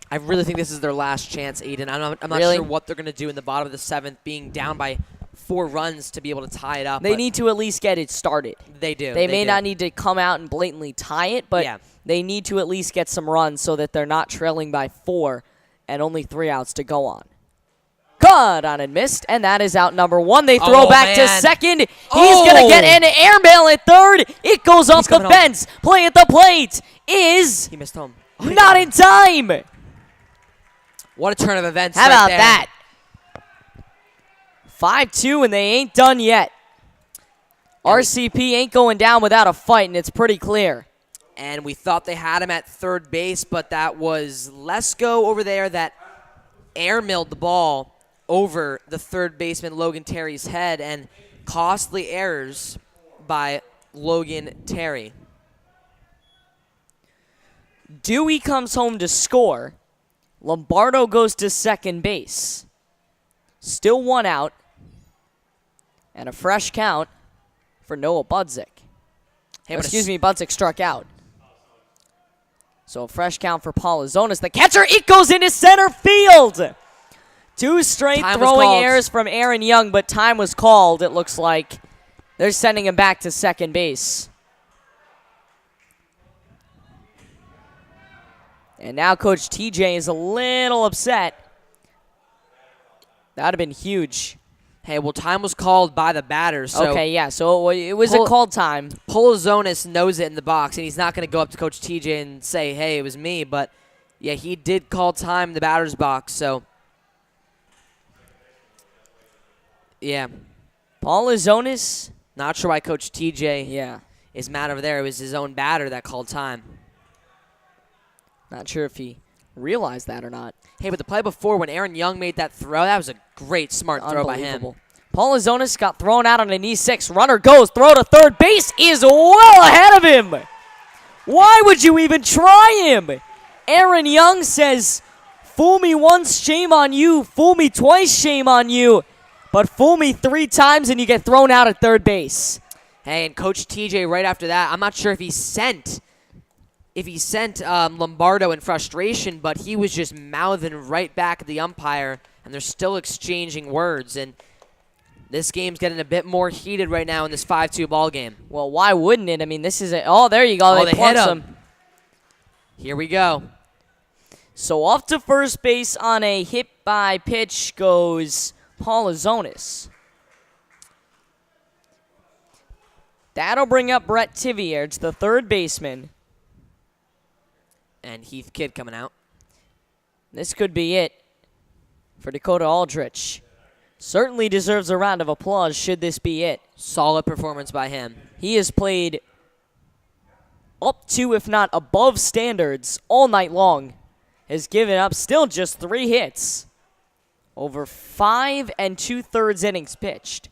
I really think this is their last chance, Aiden. I'm not Really? sure what they're going to do in the bottom of the 7th, being down by 4 runs to be able to tie it up. They need to at least get it started. They do. They may not need to come out and blatantly tie it, but Yeah. they need to at least get some runs so that they're not trailing by 4 and only 3 outs to go on. Cut on and missed, and that is out number 1. They throw back to second. He's going to get an airmail at third. It goes off the fence. Play at the plate is He missed home. not in time. What a turn of events How right about there. that? 5-2, and they ain't done yet. RCP ain't going down without a fight, and it's pretty clear. And we thought they had him at third base, but that was Lesko over there that airmailed the ball over the third baseman Logan Terry's head, and costly errors by Logan Terry. Dewey comes home to score. Lombardo goes to second base. Still 1 out. And a fresh count for Noah Budzik. Budzik struck out. So a fresh count for Polizonis. The catcher, it goes into center field. 2 straight throwing errors from Aaron Young, but time was called. It looks like they're sending him back to second base. And now Coach TJ is a little upset. That would have been huge. Hey, well, time was called by the batter. So okay, yeah, so it was a called time. Polozonis knows it in the box, and he's not going to go up to Coach TJ and say, hey, it was me. But, yeah, he did call time in the batter's box, so. Yeah. Polozonis. Not sure why Coach TJ is mad over there. It was his own batter that called time. Not sure if he realized that or not. Hey, but the play before when Aaron Young made that throw, that was a great, smart throw by him. Polozonis got thrown out on an E6. Runner goes, throw to third base is well ahead of him. Why would you even try him? Aaron Young says, fool me once, shame on you. Fool me twice, shame on you. But fool me 3 times and you get thrown out at third base. Hey, and Coach TJ right after that, I'm not sure if he sent Lombardo in frustration, but he was just mouthing right back at the umpire, and they're still exchanging words. And this game's getting a bit more heated right now in this 5-2 ball game. Well, why wouldn't it? I mean, this is a oh, there you go. Oh, they hit him. Here we go. So off to first base on a hit by pitch goes Polozonis. That'll bring up Brett Tivierge, the third baseman. And Heath Kidd coming out. This could be it for Dakota Aldrich. Certainly deserves a round of applause should this be it. Solid performance by him. He has played up to, if not above standards, all night long. Has given up still just 3 hits. Over 5 2/3 innings pitched.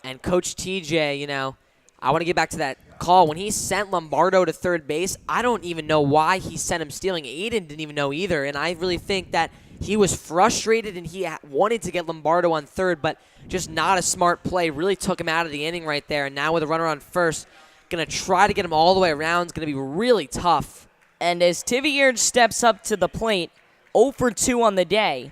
And Coach TJ, you know, I want to get back to that call. When he sent Lombardo to third base, I don't even know why he sent him stealing. Aiden didn't even know either, and I really think that he was frustrated and he wanted to get Lombardo on third, but just not a smart play. Really took him out of the inning right there, and now with a runner on first, going to try to get him all the way around. It's going to be really tough. And as Tivierge steps up to the plate, 0 for 2 on the day,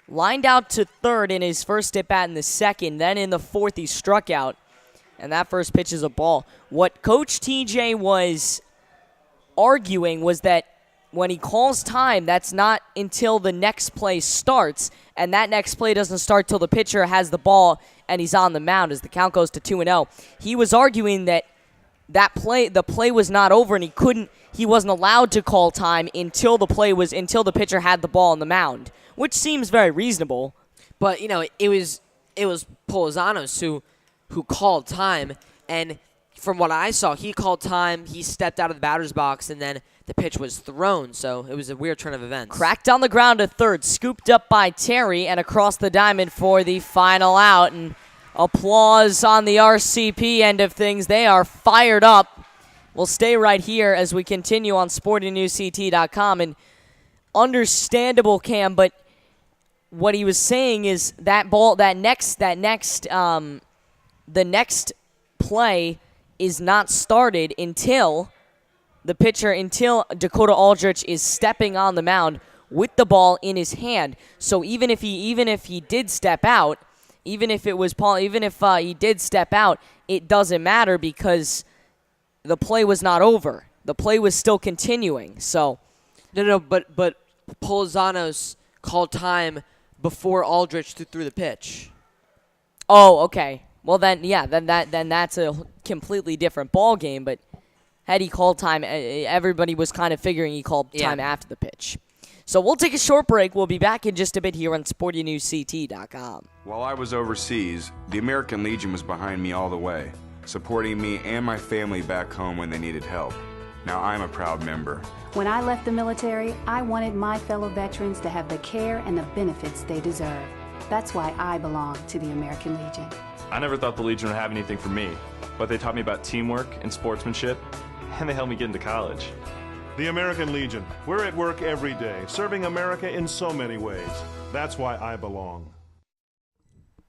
lined out to third in his first at-bat in the second, then in the fourth he struck out. And that first pitch is a ball. What Coach TJ was arguing was that when he calls time, that's not until the next play starts, and that next play doesn't start till the pitcher has the ball and he's on the mound as the count goes to 2-0. He was arguing that the play was not over and he wasn't allowed to call time until the pitcher had the ball on the mound, which seems very reasonable. But you know, it was Polozonis who called time, and from what I saw, he called time, he stepped out of the batter's box, and then the pitch was thrown, so it was a weird turn of events. Cracked on the ground to third, scooped up by Terry, and across the diamond for the final out, and applause on the RCP end of things. They are fired up. We'll stay right here as we continue on SportingNewsCT.com, and understandable, Cam, but what he was saying is that the next play is not started until Dakota Aldrich is stepping on the mound with the ball in his hand. So even if he did step out, he did step out, it doesn't matter because the play was not over. The play was still continuing. So but Polozonis called time before Aldrich threw the pitch. Oh, okay. Well, then that's a completely different ball game. But had he called time, everybody was kind of figuring he called time after the pitch. So we'll take a short break. We'll be back in just a bit here on SportingNewsCT.com. While I was overseas, the American Legion was behind me all the way, supporting me and my family back home when they needed help. Now I'm a proud member. When I left the military, I wanted my fellow veterans to have the care and the benefits they deserve. That's why I belong to the American Legion. I never thought the Legion would have anything for me, but they taught me about teamwork and sportsmanship, and they helped me get into college. The American Legion. We're at work every day, serving America in so many ways. That's why I belong.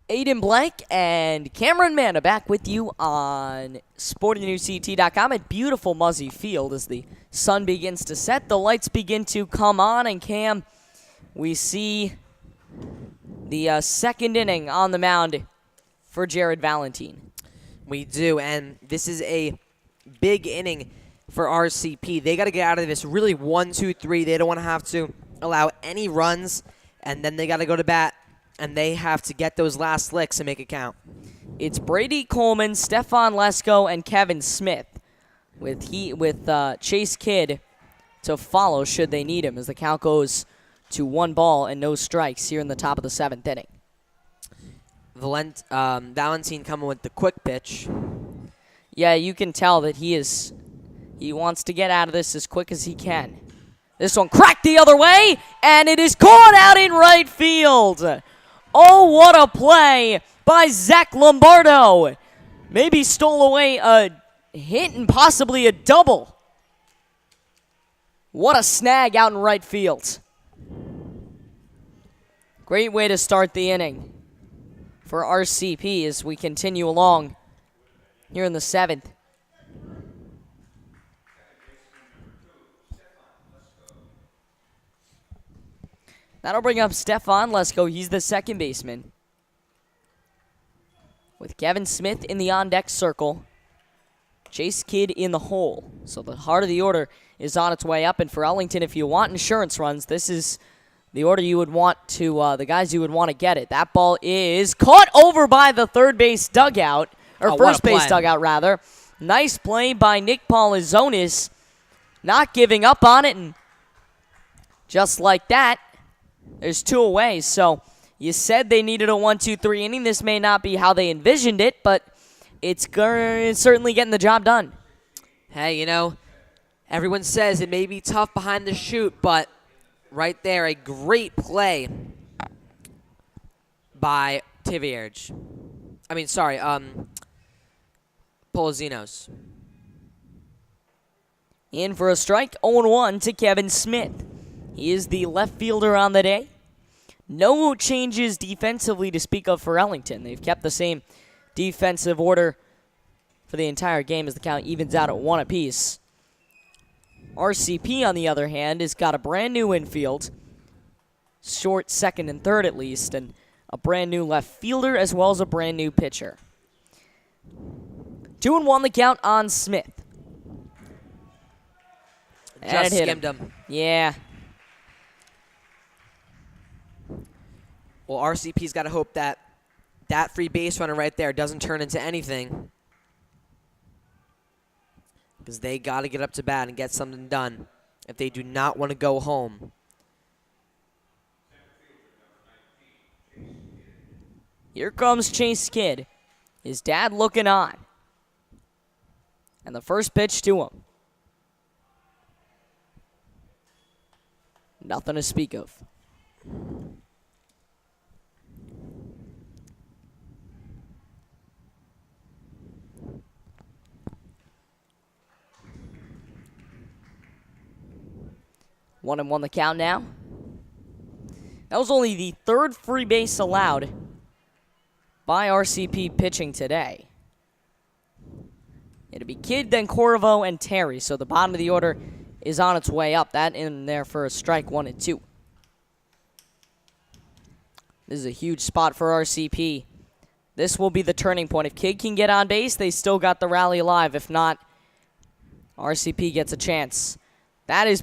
Aiden Blank and Cameron Manna back with you on SportingNewsCT.com at beautiful Muzzy Field as the sun begins to set. The lights begin to come on, and Cam, we see the second inning on the mound for Jared Valentine. We do, and this is a big inning. for RCP. They got to get out of this really 1-2-3. They don't want to have to allow any runs, and then they got to go to bat, and they have to get those last licks and make it count. It's Brady Coleman, Stefan Lesko, and Kevin Smith with Chase Kidd to follow should they need him as the count goes to 1 ball and no strikes here in the top of the 7th inning. Valentin coming with the quick pitch. Yeah, you can tell that he wants to get out of this as quick as he can. This one cracked the other way, and it is caught out in right field. Oh, what a play by Zach Lombardo. Maybe stole away a hit and possibly a double. What a snag out in right field. Great way to start the inning for RCP as we continue along here in the 7th. That'll bring up Stefan Lesko. He's the second baseman. With Kevin Smith in the on-deck circle. Chase Kidd in the hole. So the heart of the order is on its way up. And for Ellington, if you want insurance runs, this is the order you would want to, the guys you would want to get it. That ball is caught over by the third base dugout, or first base dugout, rather. Nice play by Nick Polizonis, not giving up on it, and just like that, there's 2 away. So you said they needed a 1-2-3 inning. This may not be how they envisioned it, but it's certainly getting the job done. Hey, you know, everyone says it may be tough behind the chute, but right there, a great play by Polizinos. In for a strike, 0-1 to Kevin Smith. He is the left fielder on the day. No changes defensively to speak of for Ellington. They've kept the same defensive order for the entire game as the count evens out at 1 apiece. RCP, on the other hand, has got a brand new infield, short, second, and third at least, and a brand new left fielder as well as a brand new pitcher. 2-1 the count on Smith. Just skimmed him. Yeah. Well, RCP's got to hope that free base runner right there doesn't turn into anything, because they got to get up to bat and get something done if they do not want to go home. Here comes Chase Kidd. His dad looking on. And the first pitch to him. Nothing to speak of. One and 1 the count now. That was only the third free base allowed by RCP pitching today. It'll be Kidd, then Corvo, and Terry. So the bottom of the order is on its way up. That in there for a strike, 1-2. This is a huge spot for RCP. This will be the turning point. If Kidd can get on base, they still got the rally alive. If not, RCP gets a chance. That's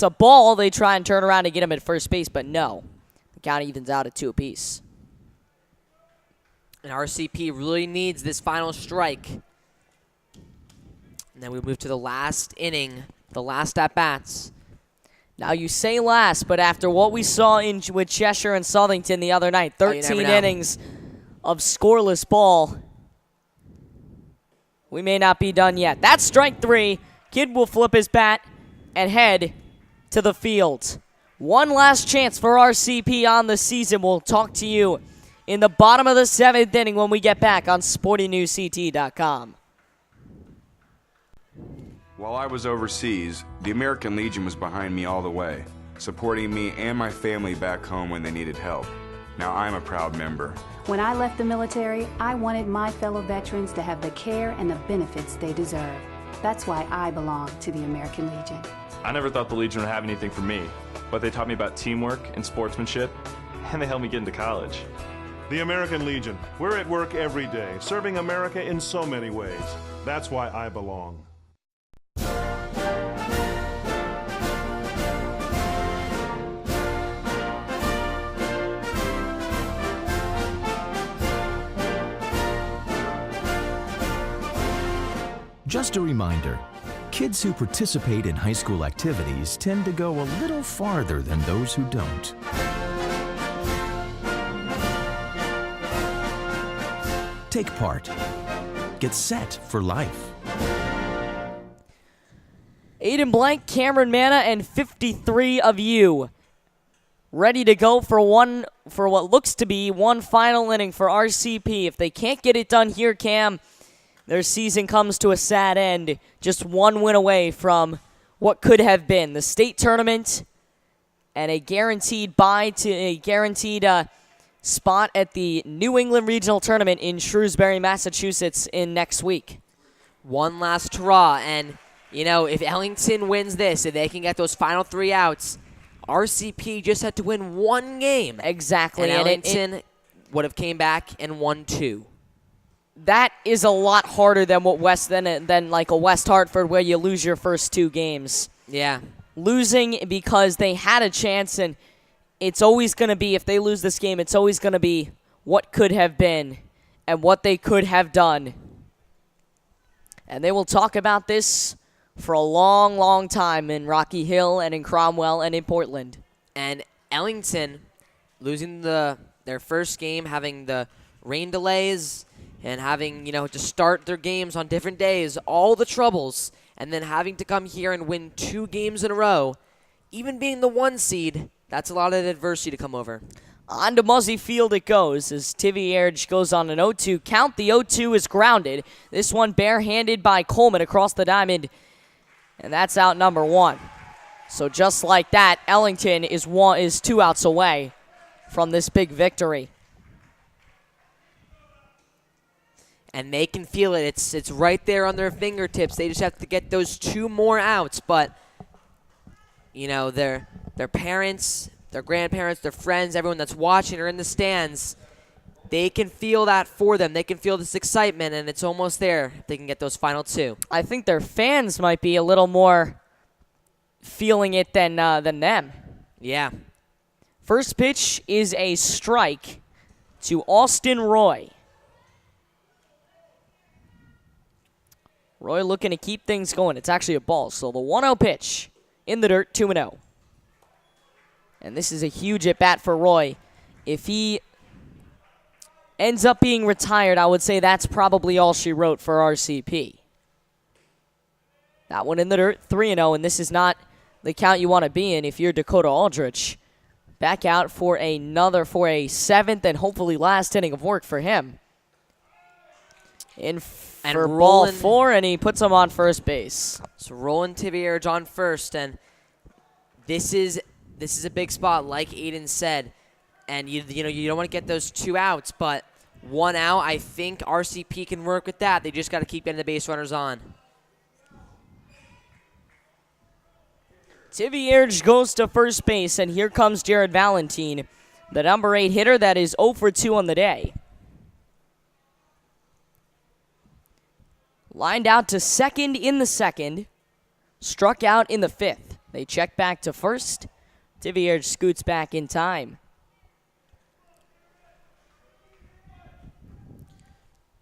a ball. They try and turn around and get him at first base, but no. The count evens out at 2 apiece. And RCP really needs this final strike. And then we move to the last inning, the last at-bats. Now, you say last, but after what we saw with Cheshire and Southington the other night, 13 innings of scoreless ball, we may not be done yet. That's strike 3. Kidd will flip his bat and head to the field. One last chance for RCP on the season. We'll talk to you in the bottom of the 7th inning when we get back on SportingNewsCT.com. While I was overseas, the American Legion was behind me all the way, supporting me and my family back home when they needed help. Now I'm a proud member. When I left the military, I wanted my fellow veterans to have the care and the benefits they deserve. That's why I belong to the American Legion. I never thought the Legion would have anything for me, but they taught me about teamwork and sportsmanship, and they helped me get into college. The American Legion. We're at work every day, serving America in so many ways. That's why I belong. Just a reminder, kids who participate in high school activities tend to go a little farther than those who don't. Take part. Get set for life. Aiden Blank, Cameron Manna, and 53 of you ready to go for what looks to be one final inning for RCP. If they can't get it done here, Cam, their season comes to a sad end. Just one win away from what could have been the state tournament and a guaranteed spot at the New England Regional Tournament in Shrewsbury, Massachusetts in next week. One last hurrah, and if Ellington wins this, if they can get those final 3 outs, RCP just had to win 1 game. Exactly. And Ellington would have came back and won 2. That is a lot harder than than like a West Hartford where you lose your first 2 games. Yeah. Losing because they had a chance, and it's always going to be, if they lose this game, it's always going to be what could have been and what they could have done. And they will talk about this for a long, long time in Rocky Hill and in Cromwell and in Portland. And Ellington losing their first game, having the rain delays, and having, to start their games on different days, all the troubles, and then having to come here and win 2 games in a row, even being the 1 seed, that's a lot of adversity to come over. On to Muzzy Field it goes as Tivierge goes on an 0-2 count. The 0-2 is grounded. This one barehanded by Coleman across the diamond, and that's out number 1. So just like that, Ellington is 2 outs away from this big victory. And they can feel it. It's right there on their fingertips. They just have to get those 2 more outs. But, their parents, their grandparents, their friends, everyone that's watching or in the stands, they can feel that for them. They can feel this excitement, and it's almost there if they can get those final 2. I think their fans might be a little more feeling it than them. Yeah. First pitch is a strike to Austin Roy. Roy looking to keep things going. It's actually a ball. So the 1-0 pitch in the dirt, 2-0. And this is a huge at-bat for Roy. If he ends up being retired, I would say that's probably all she wrote for RCP. That one in the dirt, 3-0, and this is not the count you want to be in if you're Dakota Aldrich. Back out for a 7th and hopefully last inning of work for him. For ball 4, and he puts him on first base. So Roland Tivierge on first, and this is a big spot, like Aiden said. And you don't want to get those 2 outs, but 1 out, I think RCP can work with that. They just got to keep getting the base runners on. Tivierge goes to first base, and here comes Jared Valentine, the number 8 hitter that is 0 for 2 on the day. Lined out to second in the 2nd, struck out in the 5th. They check back to first. Tivierge scoots back in time.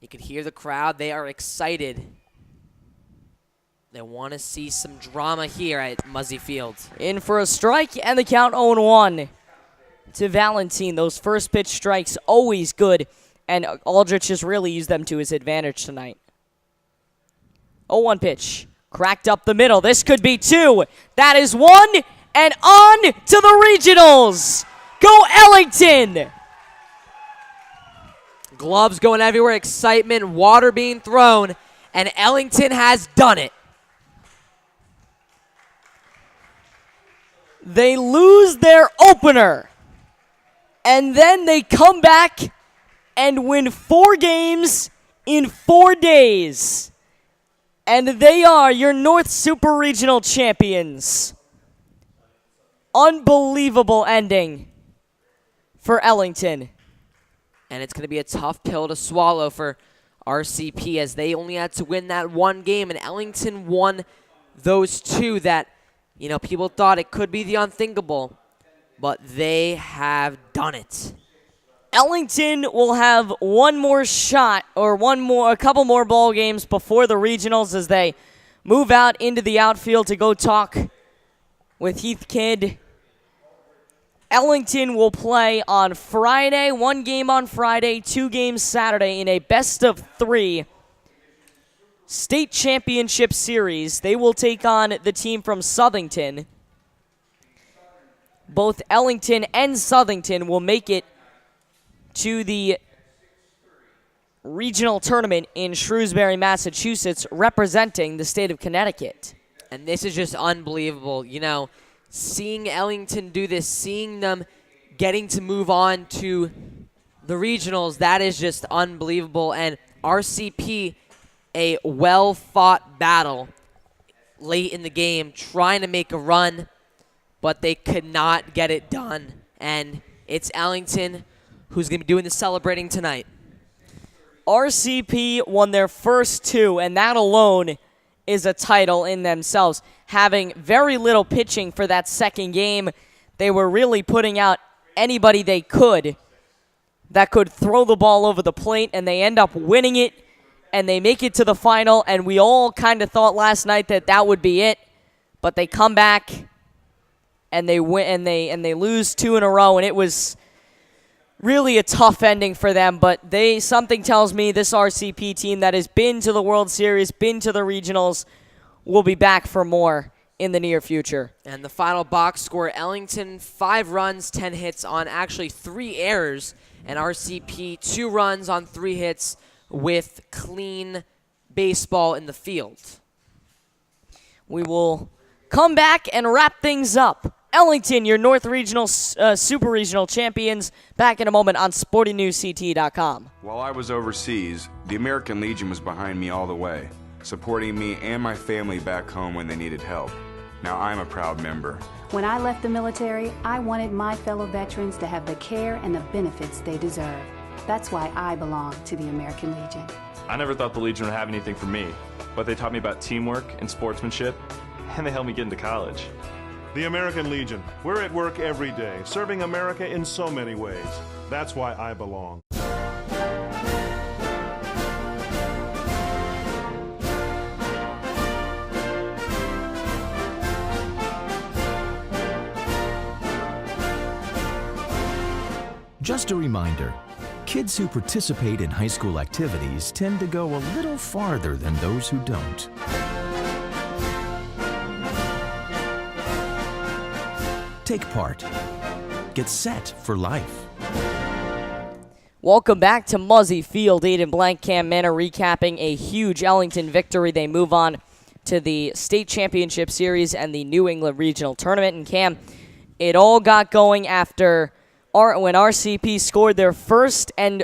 You can hear the crowd. They are excited. They want to see some drama here at Muzzy Field. In for a strike, and the count 0-1 to Valentine. Those first pitch strikes, always good, and Aldrich has really used them to his advantage tonight. 0-1 pitch, cracked up the middle. This could be 2. That is 1, and on to the regionals. Go Ellington! Gloves going everywhere, excitement, water being thrown, and Ellington has done it. They lose their opener, and then they come back and win 4 games in 4 days. And they are your North Super Regional champions. Unbelievable ending for Ellington. And it's going to be a tough pill to swallow for RCP as they only had to win that 1 game, and Ellington won those 2 that, people thought it could be the unthinkable, but they have done it. Ellington will have one more shot or a couple more ball games before the regionals as they move out into the outfield to go talk with Heath Kidd. Ellington will play on Friday, 1 game on Friday, 2 games Saturday in a best-of-3 state championship series. They will take on the team from Southington. Both Ellington and Southington will make it to the regional tournament in Shrewsbury, Massachusetts, representing the state of Connecticut. And this is just unbelievable. You know, seeing Ellington do this, seeing them getting to move on to the regionals, that is just unbelievable. And RCP, a well-fought battle late in the game, trying to make a run, but they could not get it done. And it's Ellington who's going to be doing the celebrating tonight. RCP won their first 2, and that alone is a title in themselves. Having very little pitching for that second game, they were really putting out anybody they could that could throw the ball over the plate, and they end up winning it, and they make it to the final, and we all kind of thought last night that that would be it, but they come back, and they win, and they lose 2 in a row, and it was really a tough ending for them, but something tells me this RCP team that has been to the World Series, been to the regionals, will be back for more in the near future. And the final box score, Ellington 5 runs, 10 hits on actually 3 errors, and RCP 2 runs on 3 hits with clean baseball in the field. We will come back and wrap things up. Ellington, your North Regional, Super Regional champions, back in a moment on SportingNewsCT.com. While I was overseas, the American Legion was behind me all the way, supporting me and my family back home when they needed help. Now I'm a proud member. When I left the military, I wanted my fellow veterans to have the care and the benefits they deserve. That's why I belong to the American Legion. I never thought the Legion would have anything for me, but they taught me about teamwork and sportsmanship, and they helped me get into college. The American Legion. We're at work every day, serving America in so many ways. That's why I belong. Just a reminder, kids who participate in high school activities tend to go a little farther than those who don't. Take part. Get set for life. Welcome back to Muzzy Field, Eden Blankcam Manor, recapping a huge Ellington victory. They move on to the state championship series and the New England Regional Tournament. And Cam, it all got going after when RCP scored their first and,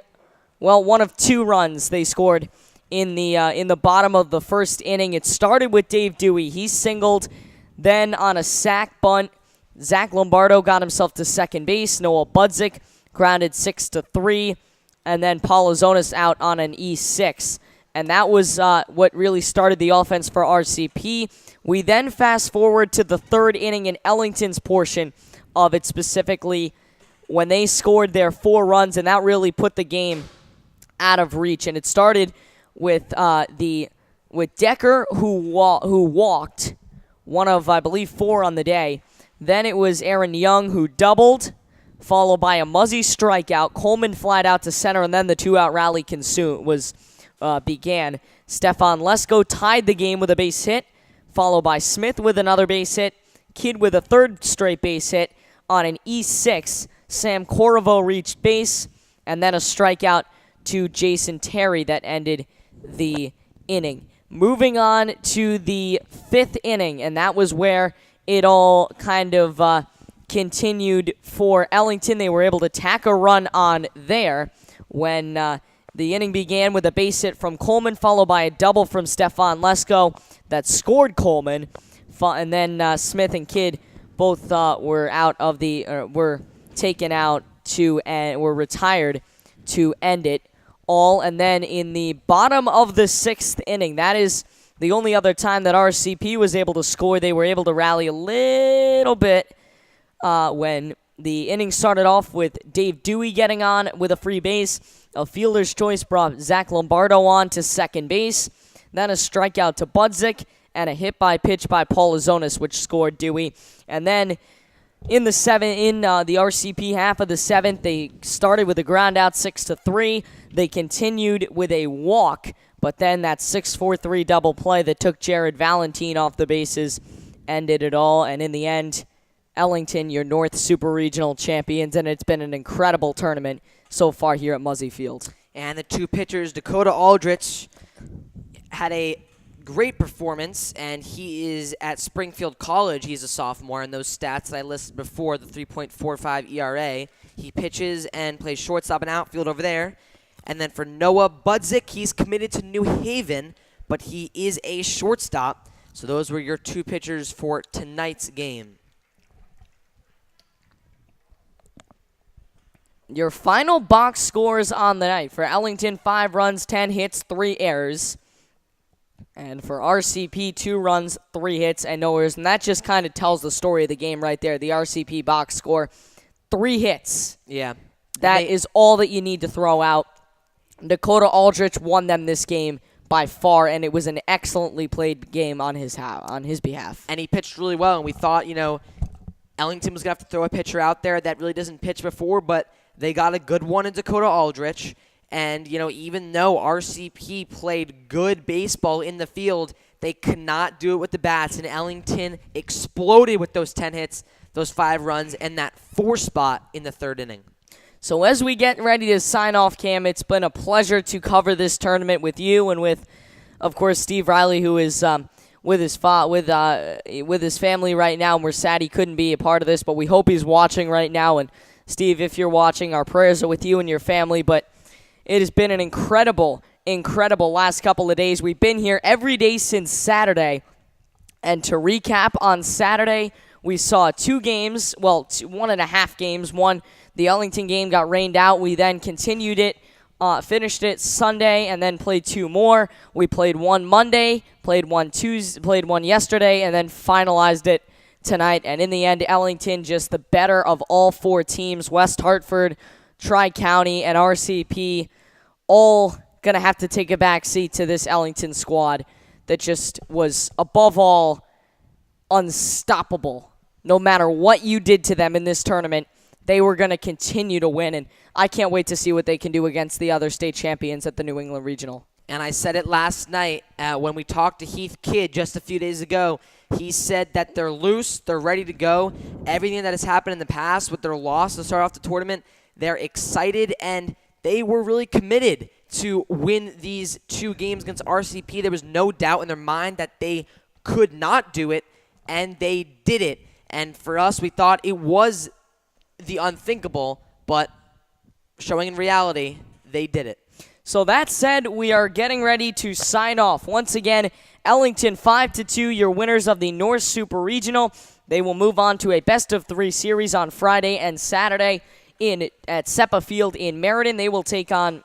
well, one of 2 runs they scored in the bottom of the first inning. It started with Dave Dewey. He singled, then on a sac bunt, Zach Lombardo got himself to second base. Noah Budzik grounded 6-3, and then Paul Ozonis out on an E6. And that was what really started the offense for RCP. We then fast forward to the 3rd inning in Ellington's portion of it, specifically when they scored their 4 runs, and that really put the game out of reach. And it started with Decker, who walked, one of, I believe, 4 on the day. Then it was Aaron Young, who doubled, followed by a Muzzy strikeout. Coleman flied out to center, and then the 2-out rally began. Stefan Lesko tied the game with a base hit, followed by Smith with another base hit, Kidd with a 3rd straight base hit on an E6. Sam Corriveau reached base, and then a strikeout to Jason Terry that ended the inning. Moving on to the 5th inning, and that was where it all kind of continued for Ellington. They were able to tack a run on there when the inning began with a base hit from Coleman, followed by a double from Stefan Lesko that scored Coleman. And then Smith and Kidd both were taken out and were retired to end it all. And then in the bottom of the 6th inning, that is the only other time that RCP was able to score. They were able to rally a little bit when The inning started off with Dave Dewey getting on with a free base. A fielder's choice brought Zach Lombardo on to second base. Then a strikeout to Budzik and a hit by pitch by Paul Azonis, which scored Dewey. And then in the RCP half of the seventh, they started with a ground out 6-3. They continued with a walk, but then that 6-4-3 double play that took Jared Valentine off the bases ended it all. And in the end, Ellington, your North Super Regional champions, and it's been an incredible tournament so far here at Muzzy Field. And the two pitchers, Dakota Aldrich, had a great performance, and he is at Springfield College. He's a sophomore, and those stats that I listed before, the 3.45 ERA, he pitches and plays shortstop and outfield over there. And then for Noah Budzik, he's committed to New Haven, but he is a shortstop. So those were your two pitchers for tonight's game. Your final box scores on the night. For Ellington, 5 runs, 10 hits, 3 errors. And for RCP, 2 runs, 3 hits, and no errors. And that just kind of tells the story of the game right there. The RCP box score, 3 hits. Yeah. That is all that you need to throw out. Dakota Aldrich won them this game by far, and it was an excellently played game on his behalf. And he pitched really well, and we thought, Ellington was going to have to throw a pitcher out there that really doesn't pitch before, but they got a good one in Dakota Aldrich. And, even though RCP played good baseball in the field, they could not do it with the bats. And Ellington exploded with those 10 hits, those 5 runs, and that 4 spot in the 3rd inning. So as we get ready to sign off, Cam, it's been a pleasure to cover this tournament with you and with, of course, Steve Riley, who is with his family right now. And we're sad he couldn't be a part of this, but we hope he's watching right now. And Steve, if you're watching, our prayers are with you and your family. But it has been an incredible last couple of days. We've been here every day since Saturday. And to recap, on Saturday, we saw 2 games, 1.5 games. One, the Ellington game got rained out. We then continued it, finished it Sunday, and then played 2 more. We played 1 Monday, played 1 Tuesday, played 1 yesterday, and then finalized it tonight. And in the end, Ellington just the better of all 4 teams. West Hartford, Tri-County, and RCP all going to have to take a back seat to this Ellington squad that just was, above all, unstoppable. No matter what you did to them in this tournament, they were going to continue to win, and I can't wait to see what they can do against the other state champions at the New England Regional. And I said it last night when we talked to Heath Kidd just a few days ago. He said that they're loose, they're ready to go. Everything that has happened in the past with their loss to start off the tournament, they're excited, and they were really committed to win these 2 games against RCP. There was no doubt in their mind that they could not do it, and they did it. And for us, we thought it was the unthinkable, but showing in reality, they did it. So that said, we are getting ready to sign off. Once again, Ellington 5-2, your winners of the North Super Regional. They will move on to a best-of-3 series on Friday and Saturday at SEPA Field in Meriden. They will take on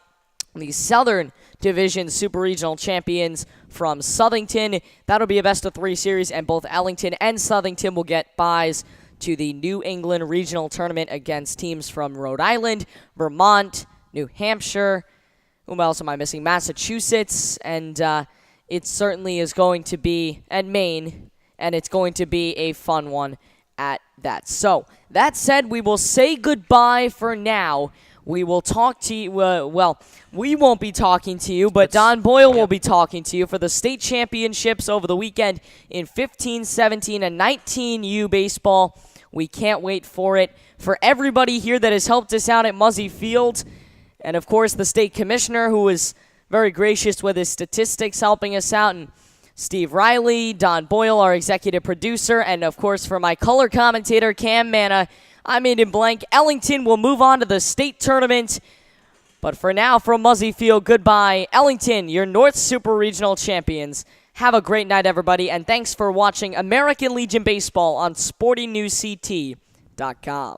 the Southern Division Super Regional champions from Southington. That'll be a best-of-3 series, and both Ellington and Southington will get byes to the New England Regional Tournament against teams from Rhode Island, Vermont, New Hampshire. Who else am I missing? Massachusetts, and it certainly is going to be at Maine, and it's going to be a fun one at that. So, that said, we will say goodbye for now. We will talk to you, we won't be talking to you, but Don Boyle will be talking to you for the state championships over the weekend in 15, 17, and 19U baseball. We can't wait for it. For everybody here that has helped us out at Muzzy Field, and of course the state commissioner who was very gracious with his statistics helping us out, and Steve Riley, Don Boyle, our executive producer, and of course for my color commentator, Cam Manna, I'm Aiden Blank. Ellington will move on to the state tournament. But for now, from Muzzy Field, goodbye. Ellington, your North Super Regional champions. Have a great night, everybody, and thanks for watching American Legion Baseball on SportingNewsCT.com.